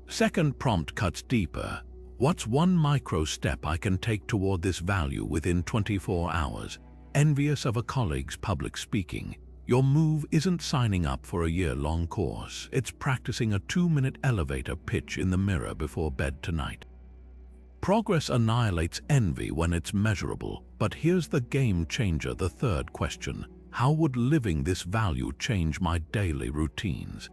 Second prompt cuts deeper. What's one micro step I can take toward this value within 24 hours? Envious of a colleague's public speaking? Your move isn't signing up for a year-long course. It's practicing a 2-minute elevator pitch in the mirror before bed tonight. Progress annihilates envy when it's measurable, but here's the game changer, the third question. How would living this value change my daily routines?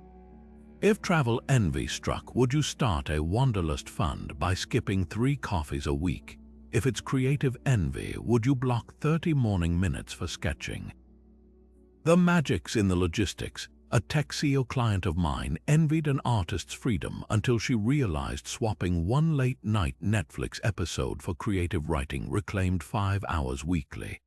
If travel envy struck, would you start a wanderlust fund by skipping 3 coffees a week? If it's creative envy, would you block 30 morning minutes for sketching? The magic's in the logistics. A tech CEO client of mine envied an artist's freedom until she realized swapping one late-night Netflix episode for creative writing reclaimed 5 hours weekly.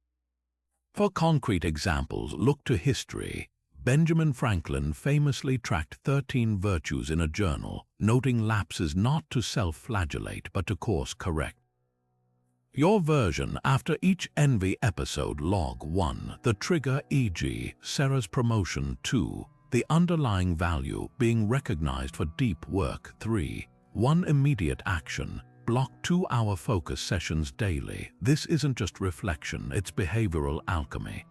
For concrete examples, look to history. Benjamin Franklin famously tracked 13 virtues in a journal, noting lapses not to self-flagellate but to course correct. Your version: after each envy episode, log 1, the trigger, e.g., Sarah's promotion; 2, the underlying value, being recognized for deep work; 3, 1 immediate action, block 2-hour focus sessions daily. This isn't just reflection, it's behavioral alchemy.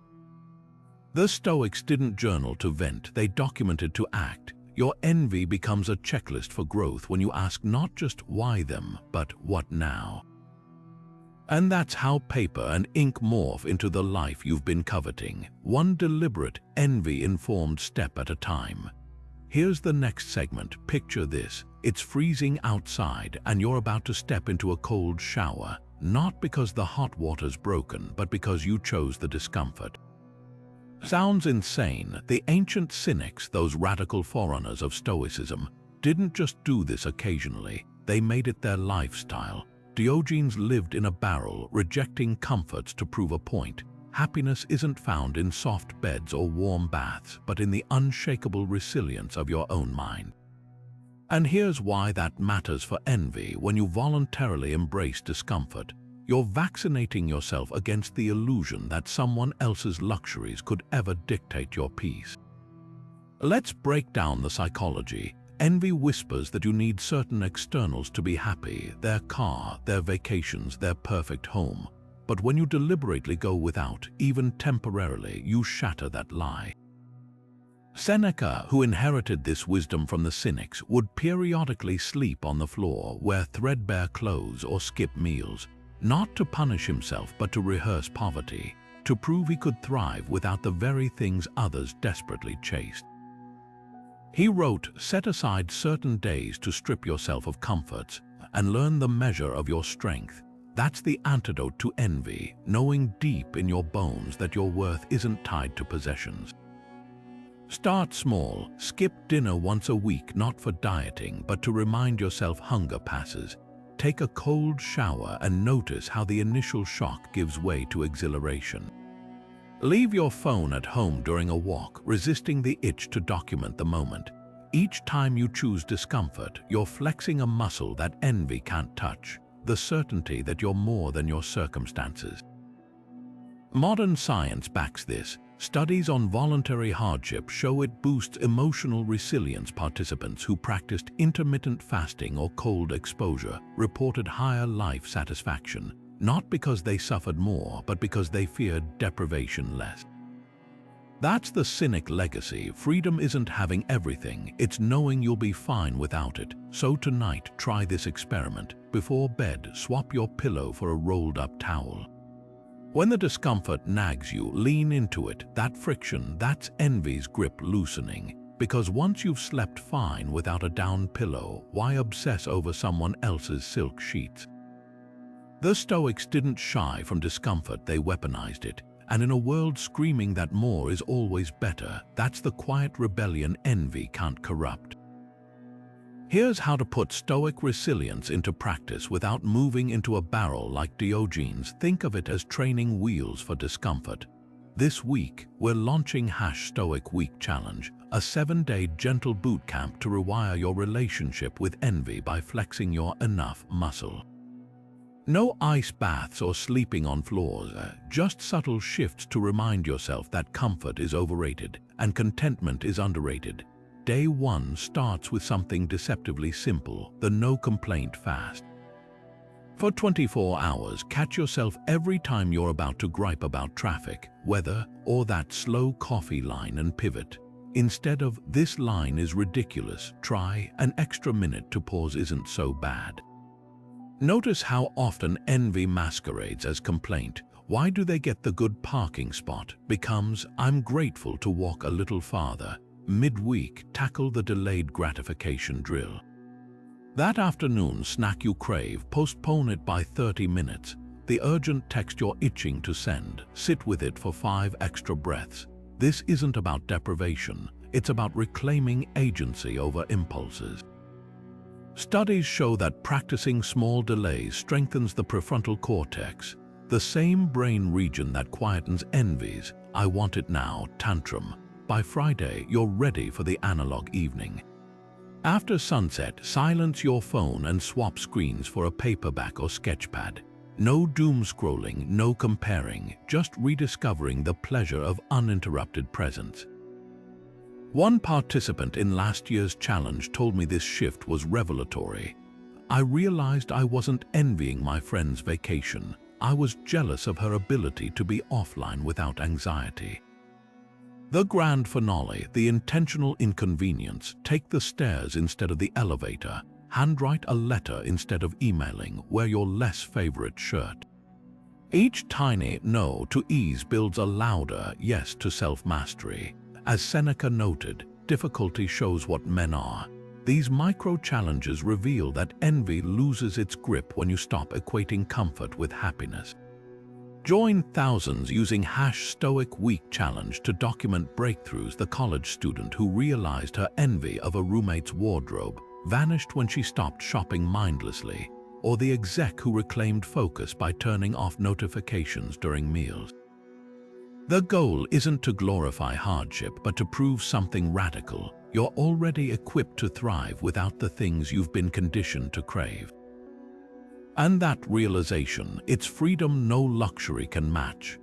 The Stoics didn't journal to vent, they documented to act. Your envy becomes a checklist for growth when you ask not just why them, but what now. And that's how paper and ink morph into the life you've been coveting, one deliberate, envy-informed step at a time. Here's the next segment. Picture this. It's freezing outside and you're about to step into a cold shower, not because the hot water's broken, but because you chose the discomfort. Sounds insane. The ancient cynics, those radical forerunners of Stoicism, didn't just do this occasionally, they made it their lifestyle. Diogenes lived in a barrel, rejecting comforts to prove a point. Happiness isn't found in soft beds or warm baths, but in the unshakable resilience of your own mind. And here's why that matters for envy. When you voluntarily embrace discomfort, you're vaccinating yourself against the illusion that someone else's luxuries could ever dictate your peace. Let's break down the psychology. Envy whispers that you need certain externals to be happy: their car, their vacations, their perfect home. But when you deliberately go without, even temporarily, you shatter that lie. Seneca, who inherited this wisdom from the cynics, would periodically sleep on the floor, wear threadbare clothes, or skip meals, not to punish himself but to rehearse poverty, to prove he could thrive without the very things others desperately chased. He wrote, "Set aside certain days to strip yourself of comforts and learn the measure of your strength." That's the antidote to envy, knowing deep in your bones that your worth isn't tied to possessions. Start small. Skip dinner once a week, not for dieting, but to remind yourself hunger passes. Take a cold shower and notice how the initial shock gives way to exhilaration. Leave your phone at home during a walk, resisting the itch to document the moment. Each time you choose discomfort, you're flexing a muscle that envy can't touch, the certainty that you're more than your circumstances. Modern science backs this. Studies on voluntary hardship show it boosts emotional resilience. Participants who practiced intermittent fasting or cold exposure reported higher life satisfaction, not because they suffered more, but because they feared deprivation less. That's the cynic legacy. Freedom isn't having everything, it's knowing you'll be fine without it. So tonight, try this experiment. Before bed, swap your pillow for a rolled-up towel. When the discomfort nags you, lean into it. That friction, that's envy's grip loosening. Because once you've slept fine without a down pillow, why obsess over someone else's silk sheets? The Stoics didn't shy from discomfort, they weaponized it. And in a world screaming that more is always better, that's the quiet rebellion envy can't corrupt. Here's how to put Stoic resilience into practice without moving into a barrel like Diogenes. Think of it as training wheels for discomfort. This week, we're launching #Stoic Week Challenge, a 7-day gentle boot camp to rewire your relationship with envy by flexing your enough muscle. No ice baths or sleeping on floors, just subtle shifts to remind yourself that comfort is overrated and contentment is underrated. Day 1 starts with something deceptively simple, the no complaint fast. For 24 hours, catch yourself every time you're about to gripe about traffic, weather, or that slow coffee line and pivot. Instead of "this line is ridiculous," try "an extra minute to pause isn't so bad." Notice how often envy masquerades as complaint. "Why do they get the good parking spot?" becomes "I'm grateful to walk a little farther." Midweek, tackle the delayed gratification drill. That afternoon snack you crave, postpone it by 30 minutes. The urgent text you're itching to send, sit with it for 5 extra breaths. This isn't about deprivation, it's about reclaiming agency over impulses. Studies show that practicing small delays strengthens the prefrontal cortex, the same brain region that quietens envy's "I want it now" tantrum. By Friday, you're ready for the analog evening. After sunset, silence your phone and swap screens for a paperback or sketchpad. No doom scrolling, no comparing, just rediscovering the pleasure of uninterrupted presence. One participant in last year's challenge told me this shift was revelatory. "I realized I wasn't envying my friend's vacation. I was jealous of her ability to be offline without anxiety." The grand finale, the intentional inconvenience: take the stairs instead of the elevator, handwrite a letter instead of emailing, wear your less favorite shirt. Each tiny no to ease builds a louder yes to self-mastery. As Seneca noted, difficulty shows what men are. These micro-challenges reveal that envy loses its grip when you stop equating comfort with happiness. Join thousands using #Stoic Week Challenge to document breakthroughs. The college student who realized her envy of a roommate's wardrobe vanished when she stopped shopping mindlessly, or the exec who reclaimed focus by turning off notifications during meals. The goal isn't to glorify hardship, but to prove something radical. You're already equipped to thrive without the things you've been conditioned to crave. And that realization, it's freedom no luxury can match.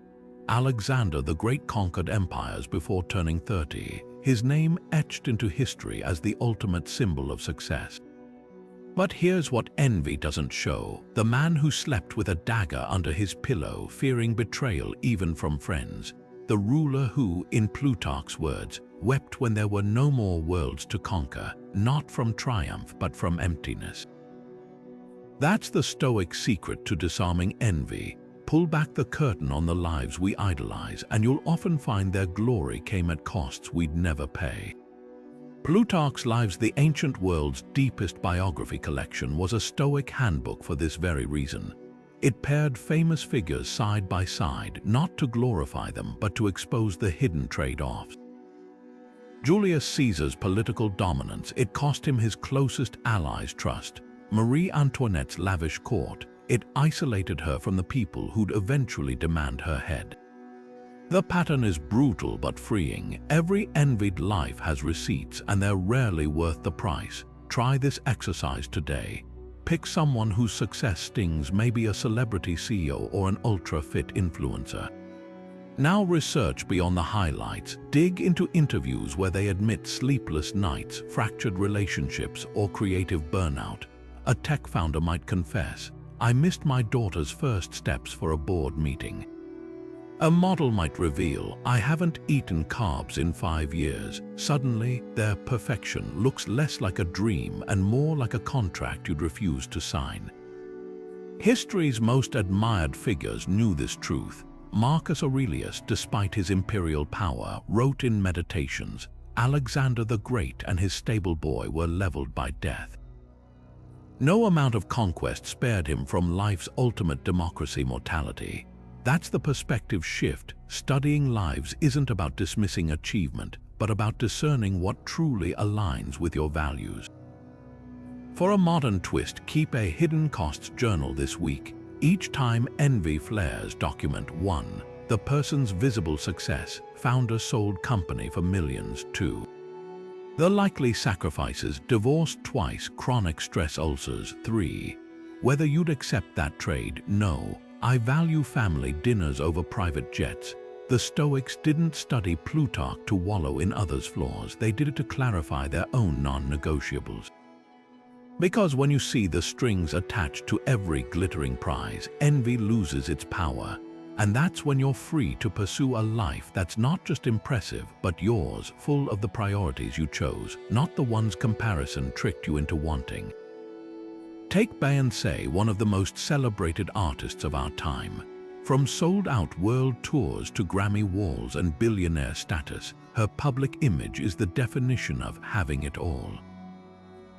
Alexander the Great conquered empires before turning 30, his name etched into history as the ultimate symbol of success. But here's what envy doesn't show: the man who slept with a dagger under his pillow, fearing betrayal even from friends. The ruler who, in Plutarch's words, wept when there were no more worlds to conquer, not from triumph but from emptiness. That's the Stoic secret to disarming envy. Pull back the curtain on the lives we idolize, and you'll often find their glory came at costs we'd never pay. Plutarch's Lives, the ancient world's deepest biography collection, was a Stoic handbook for this very reason. It paired famous figures side by side, not to glorify them, but to expose the hidden trade-offs. Julius Caesar's political dominance, it cost him his closest allies' trust. Marie Antoinette's lavish court, it isolated her from the people who'd eventually demand her head. The pattern is brutal but freeing. Every envied life has receipts, and they're rarely worth the price. Try this exercise today. Pick someone whose success stings, maybe a celebrity CEO or an ultra-fit influencer. Now research beyond the highlights. Dig into interviews where they admit sleepless nights, fractured relationships, or creative burnout. A tech founder might confess, "I missed my daughter's first steps for a board meeting." A model might reveal, "I haven't eaten carbs in 5 years." Suddenly, their perfection looks less like a dream and more like a contract you'd refuse to sign. History's most admired figures knew this truth. Marcus Aurelius, despite his imperial power, wrote in Meditations, "Alexander the Great and his stable boy were leveled by death." No amount of conquest spared him from life's ultimate democracy, mortality. That's the perspective shift. Studying lives isn't about dismissing achievement, but about discerning what truly aligns with your values. For a modern twist, keep a hidden costs journal this week. Each time envy flares, document 1. The person's visible success. Founder sold company for millions. 2. The likely sacrifices. Divorced twice, chronic stress ulcers. 3. whether you'd accept that trade. No, I value family dinners over private jets. The Stoics didn't study Plutarch to wallow in others' flaws. They did it to clarify their own non-negotiables. Because when you see the strings attached to every glittering prize, envy loses its power. And that's when you're free to pursue a life that's not just impressive, but yours, full of the priorities you chose, not the ones comparison tricked you into wanting. Take Beyoncé, one of the most celebrated artists of our time. From sold-out world tours to Grammy walls and billionaire status, her public image is the definition of having it all.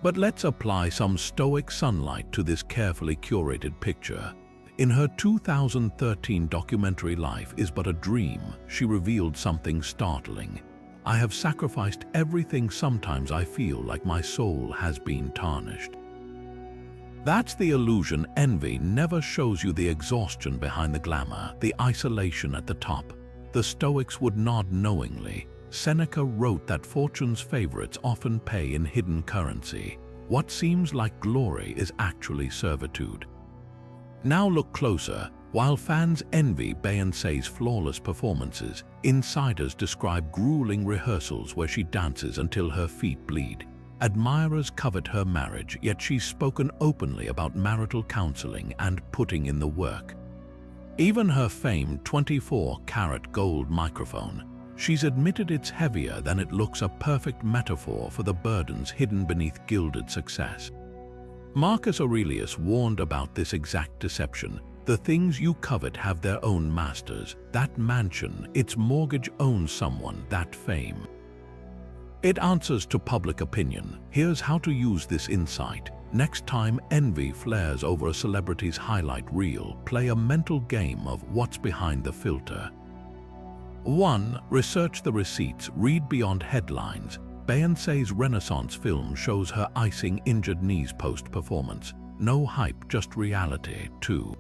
But let's apply some Stoic sunlight to this carefully curated picture. In her 2013 documentary Life is But a Dream, she revealed something startling. I have sacrificed everything. Sometimes I feel like my soul has been tarnished. That's the illusion. Envy never shows you the exhaustion behind the glamour, the isolation at the top. The Stoics would nod knowingly. Seneca wrote that fortune's favorites often pay in hidden currency. What seems like glory is actually servitude. Now look closer. While fans envy Beyoncé's flawless performances, insiders describe grueling rehearsals where she dances until her feet bleed. Admirers covet her marriage, yet she's spoken openly about marital counseling and putting in the work. Even her famed 24-karat gold microphone, she's admitted it's heavier than it looks, a perfect metaphor for the burdens hidden beneath gilded success. Marcus Aurelius warned about this exact deception. The things you covet have their own masters. That mansion, its mortgage, owns someone. That fame, it answers to public opinion. Here's how to use this insight. Next time envy flares over a celebrity's highlight reel, play a mental game of what's behind the filter. 1. Research the receipts. Read beyond headlines. Beyoncé's Renaissance film shows her icing injured knees post-performance. No hype, just reality. 2.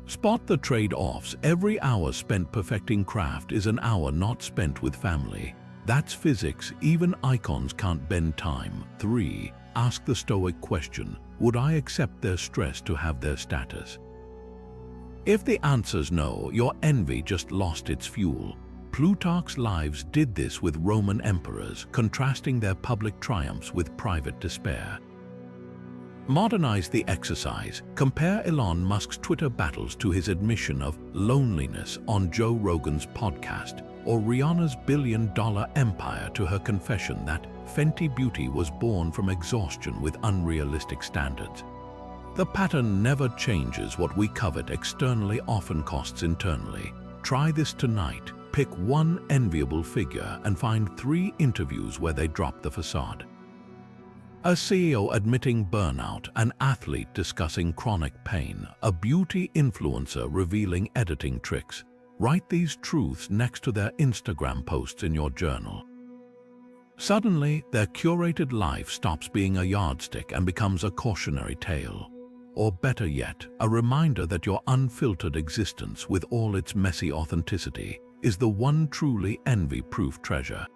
Spot the trade-offs. Every hour spent perfecting craft is an hour not spent with family. That's physics. Even icons can't bend time. 3. Ask the Stoic question: would I accept their stress to have their status? If the answer's no, your envy just lost its fuel. Plutarch's Lives did this with Roman emperors, contrasting their public triumphs with private despair. Modernize the exercise. Compare Elon Musk's Twitter battles to his admission of loneliness on Joe Rogan's podcast, or Rihanna's billion-dollar empire to her confession that Fenty Beauty was born from exhaustion with unrealistic standards. The pattern never changes. What we covet externally often costs internally. Try this tonight. Pick one enviable figure and find 3 interviews where they drop the facade. A CEO admitting burnout, an athlete discussing chronic pain, a beauty influencer revealing editing tricks. Write these truths next to their Instagram posts in your journal. Suddenly, their curated life stops being a yardstick and becomes a cautionary tale. Or better yet, a reminder that your unfiltered existence, with all its messy authenticity, is the one truly envy-proof treasure.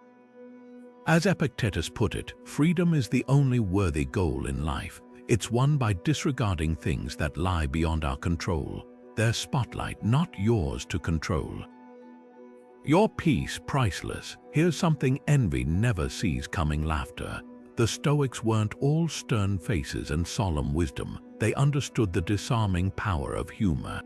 As Epictetus put it, freedom is the only worthy goal in life. It's won by disregarding things that lie beyond our control. Their spotlight, not yours to control. Your peace, priceless. Here's something envy never sees coming: laughter. The Stoics weren't all stern faces and solemn wisdom. They understood the disarming power of humor.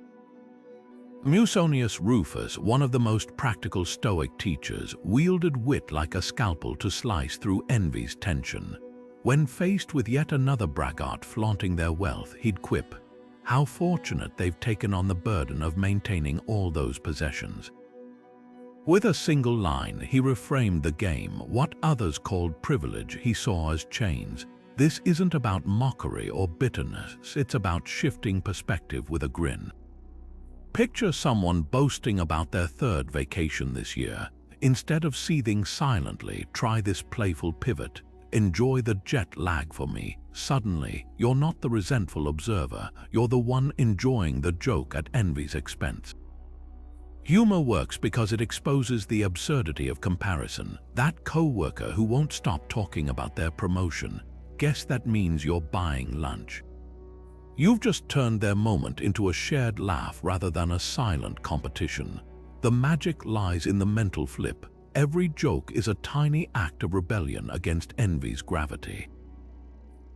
Musonius Rufus, one of the most practical Stoic teachers, wielded wit like a scalpel to slice through envy's tension. When faced with yet another braggart flaunting their wealth, he'd quip, "How fortunate they've taken on the burden of maintaining all those possessions." With a single line, he reframed the game. What others called privilege, he saw as chains. This isn't about mockery or bitterness, it's about shifting perspective with a grin. Picture someone boasting about their 3rd vacation this year. Instead of seething silently, try this playful pivot. Enjoy the jet lag for me. Suddenly, you're not the resentful observer, you're the one enjoying the joke at envy's expense. Humor works because it exposes the absurdity of comparison. That coworker who won't stop talking about their promotion, guess that means you're buying lunch. You've just turned their moment into a shared laugh rather than a silent competition. The magic lies in the mental flip. Every joke is a tiny act of rebellion against envy's gravity.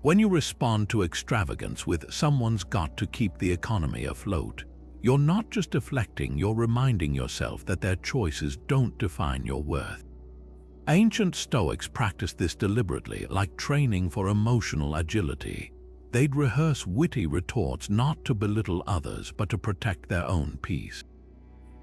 When you respond to extravagance with "someone's got to keep the economy afloat," you're not just deflecting, you're reminding yourself that their choices don't define your worth. Ancient Stoics practiced this deliberately, like training for emotional agility. They'd rehearse witty retorts not to belittle others but to protect their own peace.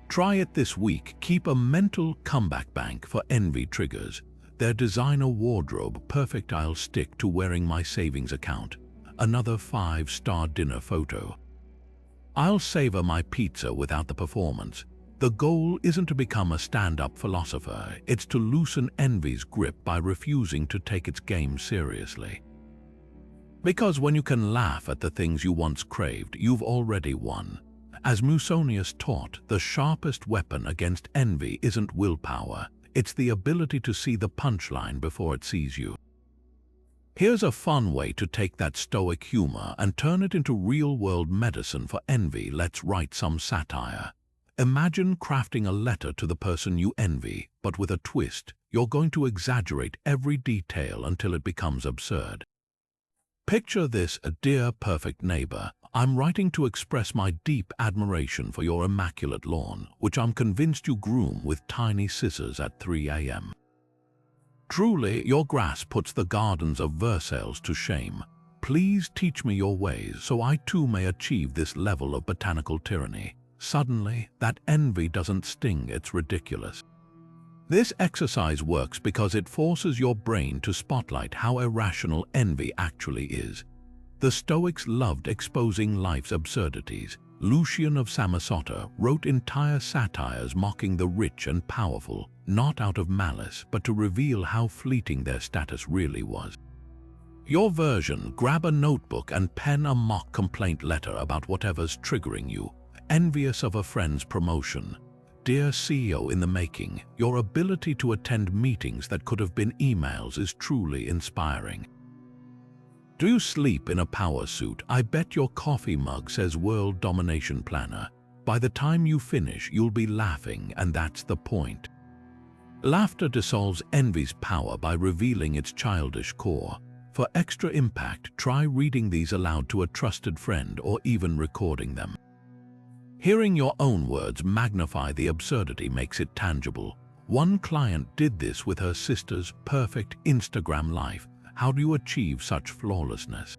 Try it this week. Keep a mental comeback bank for envy triggers. Their designer wardrobe, perfect. I'll stick to wearing my savings account. Another 5-star dinner photo. I'll savor my pizza without the performance. The goal isn't to become a stand-up philosopher, it's to loosen envy's grip by refusing to take its game seriously. Because when you can laugh at the things you once craved, you've already won. As Musonius taught, the sharpest weapon against envy isn't willpower, it's the ability to see the punchline before it sees you. Here's a fun way to take that Stoic humor and turn it into real-world medicine for envy. Let's write some satire. Imagine crafting a letter to the person you envy, but with a twist. You're going to exaggerate every detail until it becomes absurd. Picture this: "Dear perfect neighbor, I'm writing to express my deep admiration for your immaculate lawn, which I'm convinced you groom with tiny scissors at 3 a.m. Truly, your grass puts the gardens of Versailles to shame. Please teach me your ways so I too may achieve this level of botanical tyranny." Suddenly, that envy doesn't sting, it's ridiculous. This exercise works because it forces your brain to spotlight how irrational envy actually is. The Stoics loved exposing life's absurdities. Lucian of Samosata wrote entire satires mocking the rich and powerful, not out of malice, but to reveal how fleeting their status really was. Your version: grab a notebook and pen a mock complaint letter about whatever's triggering you. Envious of a friend's promotion. Dear CEO in the making, your ability to attend meetings that could have been emails is truly inspiring. Do you sleep in a power suit? I bet your coffee mug says World Domination Planner. By the time you finish, you'll be laughing, and that's the point. Laughter dissolves envy's power by revealing its childish core. For extra impact, try reading these aloud to a trusted friend or even recording them. Hearing your own words magnify the absurdity makes it tangible. One client did this with her sister's perfect Instagram life. How do you achieve such flawlessness?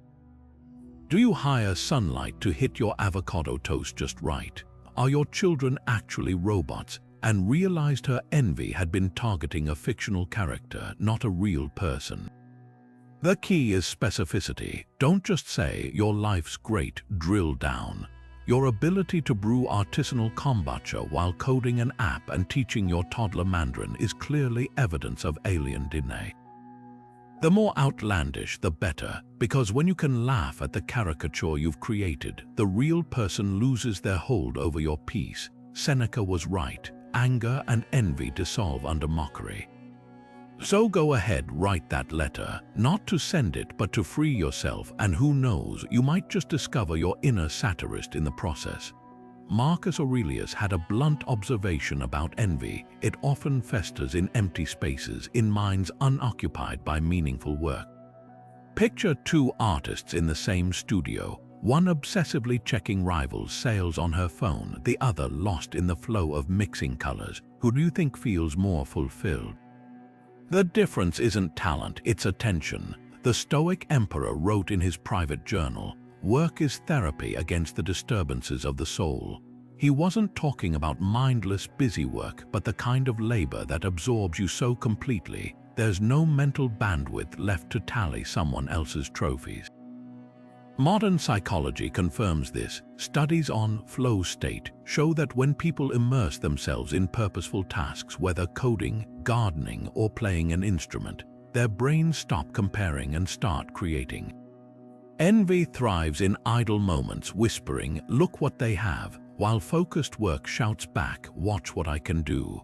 Do you hire sunlight to hit your avocado toast just right? Are your children actually robots? And realized her envy had been targeting a fictional character, not a real person. The key is specificity. Don't just say, "Your life's great," drill down. Your ability to brew artisanal kombucha while coding an app and teaching your toddler Mandarin is clearly evidence of alien DNA. The more outlandish, the better, because when you can laugh at the caricature you've created, the real person loses their hold over your peace. Seneca was right. Anger and envy dissolve under mockery. So go ahead, write that letter, not to send it, but to free yourself, and who knows, you might just discover your inner satirist in the process. Marcus Aurelius had a blunt observation about envy. It often festers in empty spaces, in minds unoccupied by meaningful work. Picture two artists in the same studio, one obsessively checking rivals' sales on her phone, the other lost in the flow of mixing colors. Who do you think feels more fulfilled? The difference isn't talent, it's attention. The Stoic emperor wrote in his private journal, "Work is therapy against the disturbances of the soul." He wasn't talking about mindless busy work, but the kind of labor that absorbs you so completely, there's no mental bandwidth left to tally someone else's trophies. Modern psychology confirms this. Studies on flow state show that when people immerse themselves in purposeful tasks, whether coding, gardening, or playing an instrument, their brains stop comparing and start creating. Envy thrives in idle moments, whispering, "Look what they have," while focused work shouts back, "Watch what I can do."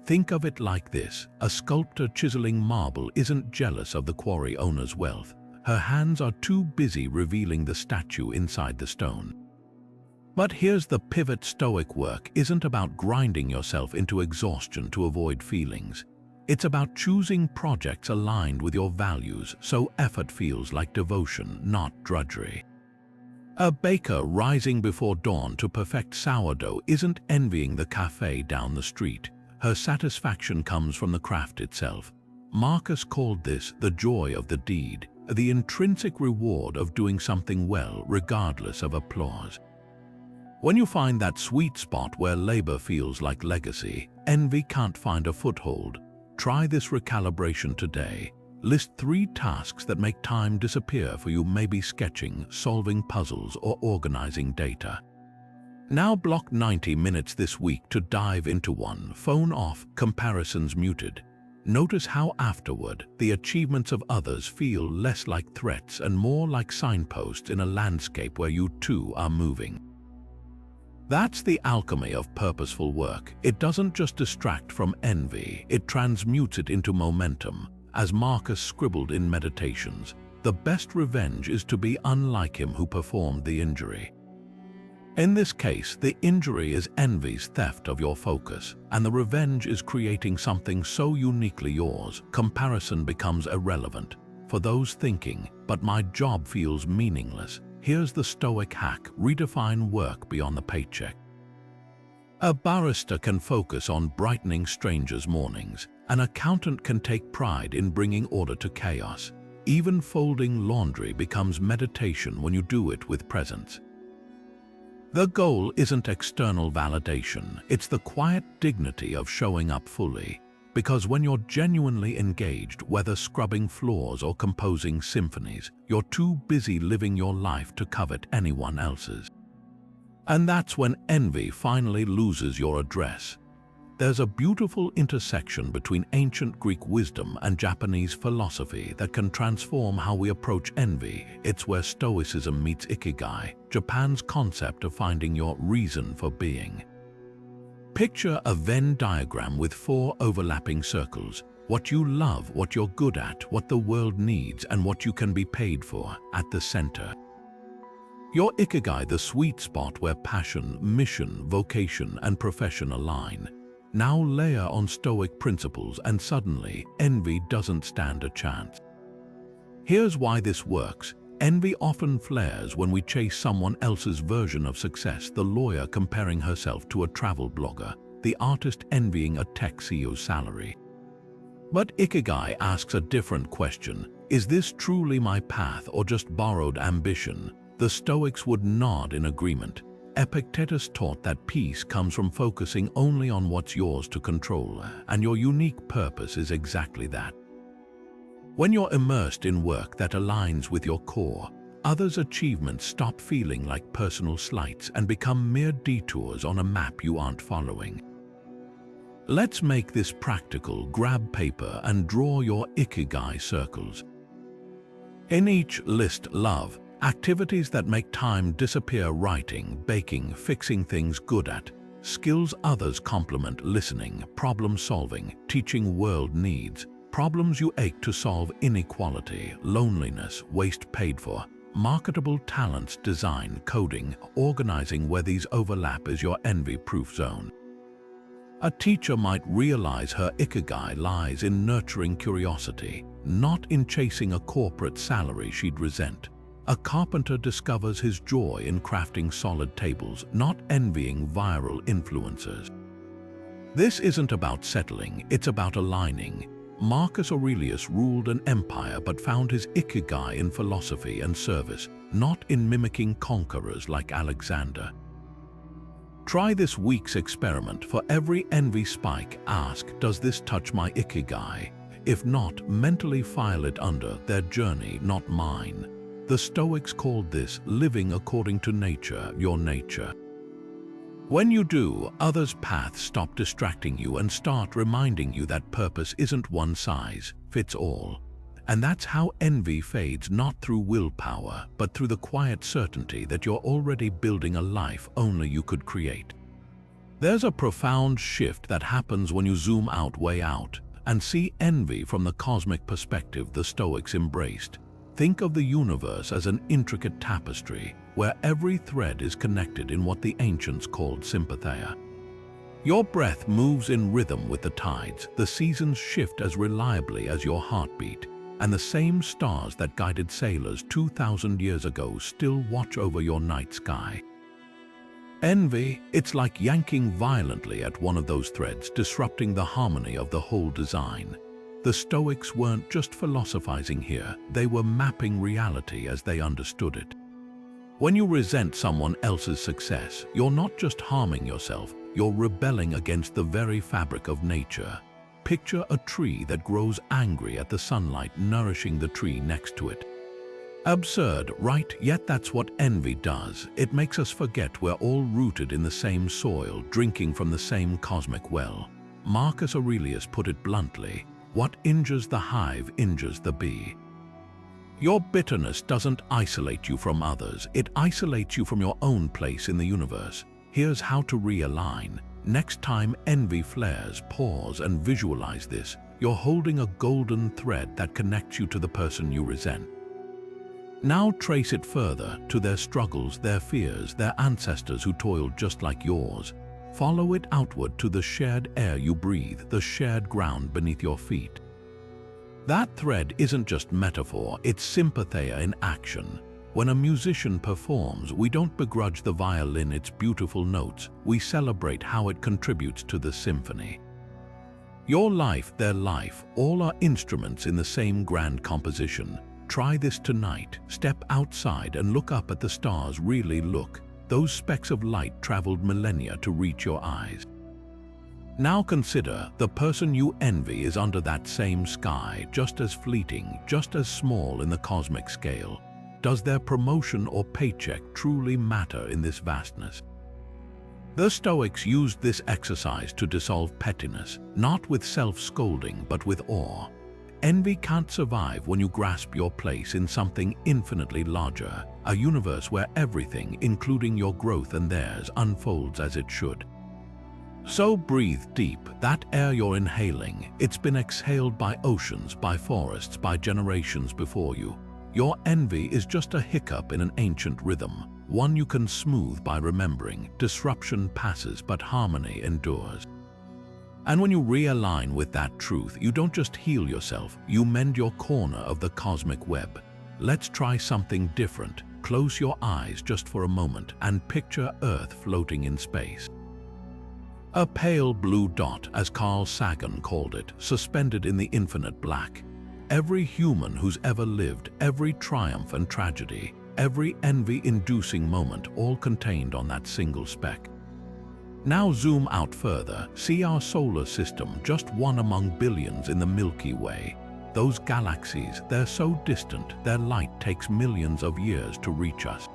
Think of it like this: a sculptor chiseling marble isn't jealous of the quarry owner's wealth. Her hands are too busy revealing the statue inside the stone. But here's the pivot: Stoic work isn't about grinding yourself into exhaustion to avoid feelings. It's about choosing projects aligned with your values so effort feels like devotion, not drudgery. A baker rising before dawn to perfect sourdough isn't envying the cafe down the street. Her satisfaction comes from the craft itself. Marcus called this the joy of the deed, the intrinsic reward of doing something well regardless of applause. When you find that sweet spot where labor feels like legacy, envy can't find a foothold. Try this recalibration today. List 3 tasks that make time disappear for you, maybe sketching, solving puzzles, or organizing data. Now block 90 minutes this week to dive into one. Phone off, comparisons muted. Notice how afterward, the achievements of others feel less like threats and more like signposts in a landscape where you too are moving. That's the alchemy of purposeful work. It doesn't just distract from envy, it transmutes it into momentum. As Marcus scribbled in Meditations, the best revenge is to be unlike him who performed the injury. In this case, the injury is envy's theft of your focus, and the revenge is creating something so uniquely yours, comparison becomes irrelevant. For those thinking, but my job feels meaningless, here's the Stoic hack: redefine work beyond the paycheck. A barrister can focus on brightening strangers' mornings. An accountant can take pride in bringing order to chaos. Even folding laundry becomes meditation when you do it with presence. The goal isn't external validation, it's the quiet dignity of showing up fully. Because when you're genuinely engaged, whether scrubbing floors or composing symphonies, you're too busy living your life to covet anyone else's. And that's when envy finally loses your address. There's a beautiful intersection between ancient Greek wisdom and Japanese philosophy that can transform how we approach envy. It's where Stoicism meets Ikigai, Japan's concept of finding your reason for being. Picture a Venn diagram with 4 overlapping circles: what you love, what you're good at, what the world needs, and what you can be paid for, at the center. Your Ikigai, the sweet spot where passion, mission, vocation, and profession align. Now layer on Stoic principles and suddenly, envy doesn't stand a chance. Here's why this works. Envy often flares when we chase someone else's version of success: the lawyer comparing herself to a travel blogger, the artist envying a tech CEO's salary. But Ikigai asks a different question: is this truly my path or just borrowed ambition? The Stoics would nod in agreement. Epictetus taught that peace comes from focusing only on what's yours to control, and your unique purpose is exactly that. When you're immersed in work that aligns with your core, others' achievements stop feeling like personal slights and become mere detours on a map you aren't following. Let's make this practical. Grab paper and draw your Ikigai circles. In each, list love, activities that make time disappear: writing, baking, fixing things good at; skills others complement: listening, problem solving, teaching world needs; problems you ache to solve: inequality, loneliness, waste paid for; marketable talents: design, coding, organizing. Where these overlap is your envy-proof zone. A teacher might realize her Ikigai lies in nurturing curiosity, not in chasing a corporate salary she'd resent. A carpenter discovers his joy in crafting solid tables, not envying viral influencers. This isn't about settling, it's about aligning. Marcus Aurelius ruled an empire but found his Ikigai in philosophy and service, not in mimicking conquerors like Alexander. Try this week's experiment. For every envy spike, ask, does this touch my Ikigai? If not, mentally file it under their journey, not mine. The Stoics called this living according to nature, your nature. When you do, others' paths stop distracting you and start reminding you that purpose isn't one size fits all. And that's how envy fades, not through willpower, but through the quiet certainty that you're already building a life only you could create. There's a profound shift that happens when you zoom out, way out, and see envy from the cosmic perspective the Stoics embraced. Think of the universe as an intricate tapestry where every thread is connected in what the ancients called sympatheia. Your breath moves in rhythm with the tides, the seasons shift as reliably as your heartbeat, and the same stars that guided sailors 2,000 years ago still watch over your night sky. Envy, it's like yanking violently at one of those threads, disrupting the harmony of the whole design. The Stoics weren't just philosophizing here, they were mapping reality as they understood it. When you resent someone else's success, you're not just harming yourself, you're rebelling against the very fabric of nature. Picture a tree that grows angry at the sunlight nourishing the tree next to it. Absurd, right? Yet that's what envy does. It makes us forget we're all rooted in the same soil, drinking from the same cosmic well. Marcus Aurelius put it bluntly, what injures the hive injures the bee. Your bitterness doesn't isolate you from others, it isolates you from your own place in the universe. Here's how to realign. Next time envy flares, pause and visualize this. You're holding a golden thread that connects you to the person you resent. Now trace it further to their struggles, their fears, their ancestors who toiled just like yours. Follow it outward to the shared air you breathe, the shared ground beneath your feet. That thread isn't just metaphor, it's sympatheia in action. When a musician performs, we don't begrudge the violin its beautiful notes, we celebrate how it contributes to the symphony. Your life, their life, all are instruments in the same grand composition. Try this tonight. Step outside and look up at the stars. Really look. Those specks of light traveled millennia to reach your eyes. Now consider, the person you envy is under that same sky, just as fleeting, just as small in the cosmic scale. Does their promotion or paycheck truly matter in this vastness? The Stoics used this exercise to dissolve pettiness, not with self-scolding but with awe. Envy can't survive when you grasp your place in something infinitely larger, a universe where everything, including your growth and theirs, unfolds as it should. So breathe deep. That air you're inhaling, it's been exhaled by oceans, by forests, by generations before you. Your envy is just a hiccup in an ancient rhythm, one you can smooth by remembering. Disruption passes, but harmony endures. And when you realign with that truth, you don't just heal yourself, you mend your corner of the cosmic web. Let's try something different. Close your eyes just for a moment and picture Earth floating in space. A pale blue dot, as Carl Sagan called it, suspended in the infinite black. Every human who's ever lived, every triumph and tragedy, every envy-inducing moment, all contained on that single speck. Now zoom out further, see our solar system, just one among billions in the Milky Way. Those galaxies, they're so distant, their light takes millions of years to reach us.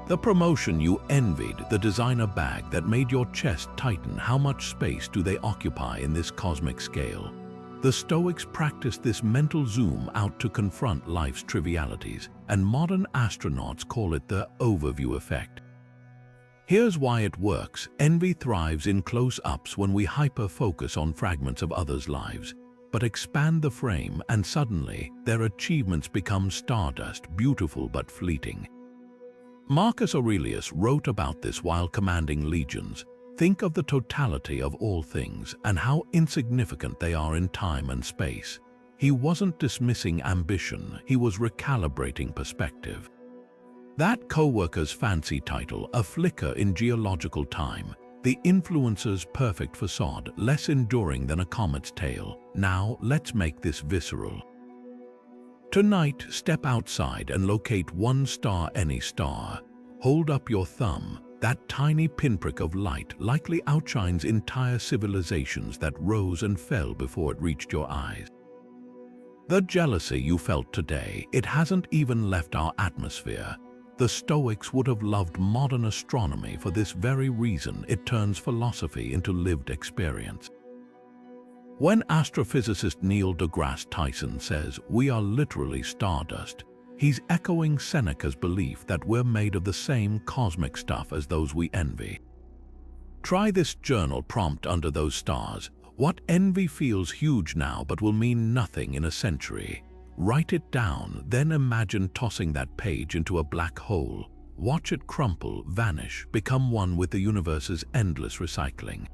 The promotion you envied, the designer bag that made your chest tighten, how much space do they occupy in this cosmic scale? The Stoics practiced this mental zoom out to confront life's trivialities, and modern astronauts call it the overview effect. Here's why it works. Envy thrives in close-ups when we hyper-focus on fragments of others' lives. But expand the frame and suddenly their achievements become stardust, beautiful but fleeting. Marcus Aurelius wrote about this while commanding legions. Think of the totality of all things and how insignificant they are in time and space. He wasn't dismissing ambition, he was recalibrating perspective. That co-worker's fancy title, a flicker in geological time, the influencer's perfect facade, less enduring than a comet's tail. Now, let's make this visceral. Tonight, step outside and locate one star, any star. Hold up your thumb. That tiny pinprick of light likely outshines entire civilizations that rose and fell before it reached your eyes. The jealousy you felt today, it hasn't even left our atmosphere. The Stoics would have loved modern astronomy for this very reason. It turns philosophy into lived experience. When astrophysicist Neil deGrasse Tyson says, "We are literally stardust," he's echoing Seneca's belief that we're made of the same cosmic stuff as those we envy. Try this journal prompt under those stars. What envy feels huge now but will mean nothing in a century? Write it down, then imagine tossing that page into a black hole. Watch it crumple, vanish, become one with the universe's endless recycling.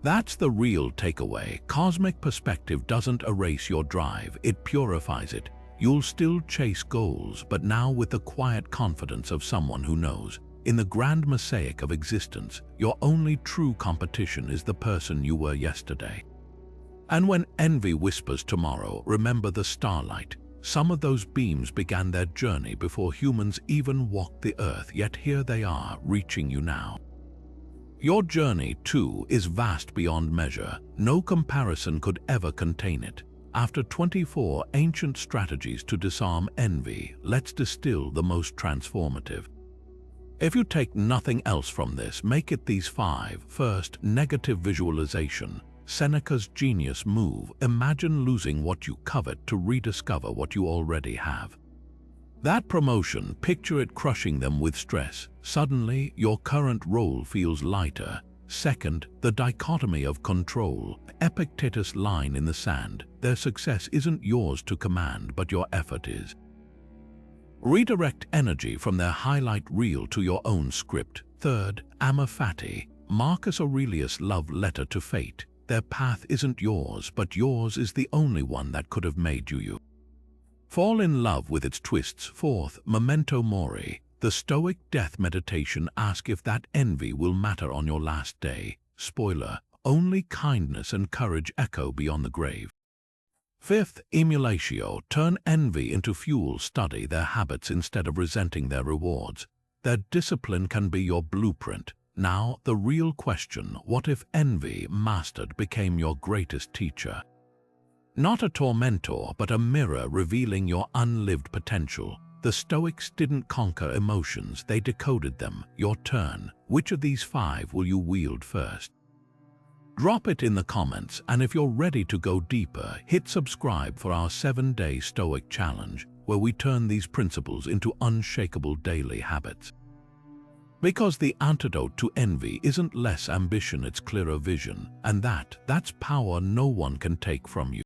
That's the real takeaway. Cosmic perspective doesn't erase your drive, it purifies it. You'll still chase goals, but now with the quiet confidence of someone who knows. In the grand mosaic of existence, your only true competition is the person you were yesterday. And when envy whispers tomorrow, remember the starlight. Some of those beams began their journey before humans even walked the earth, yet here they are, reaching you now. Your journey, too, is vast beyond measure. No comparison could ever contain it. After 24 ancient strategies to disarm envy, let's distill the most transformative. If you take nothing else from this, make it these 5. First, negative visualization. Seneca's genius move. Imagine losing what you covet to rediscover what you already have. That promotion, picture it crushing them with stress. Suddenly, your current role feels lighter. Second, the dichotomy of control. Epictetus' line in the sand. Their success isn't yours to command, but your effort is. Redirect energy from their highlight reel to your own script. Third, Amor Fati. Marcus Aurelius' love letter to fate. Their path isn't yours, but yours is the only one that could have made you. Fall in love with its twists. Fourth, Memento Mori. The Stoic death meditation. Ask if that envy will matter on your last day. Spoiler, only kindness and courage echo beyond the grave. Fifth, emulatio. Turn envy into fuel. Study their habits instead of resenting their rewards. Their discipline can be your blueprint. Now, the real question, what if envy, mastered, became your greatest teacher? Not a tormentor, but a mirror revealing your unlived potential. The Stoics didn't conquer emotions, they decoded them. Your turn. Which of these 5 will you wield first? Drop it in the comments, and if you're ready to go deeper, hit subscribe for our 7-day Stoic challenge, where we turn these principles into unshakable daily habits. Because the antidote to envy isn't less ambition, it's clearer vision, and that's power no one can take from you.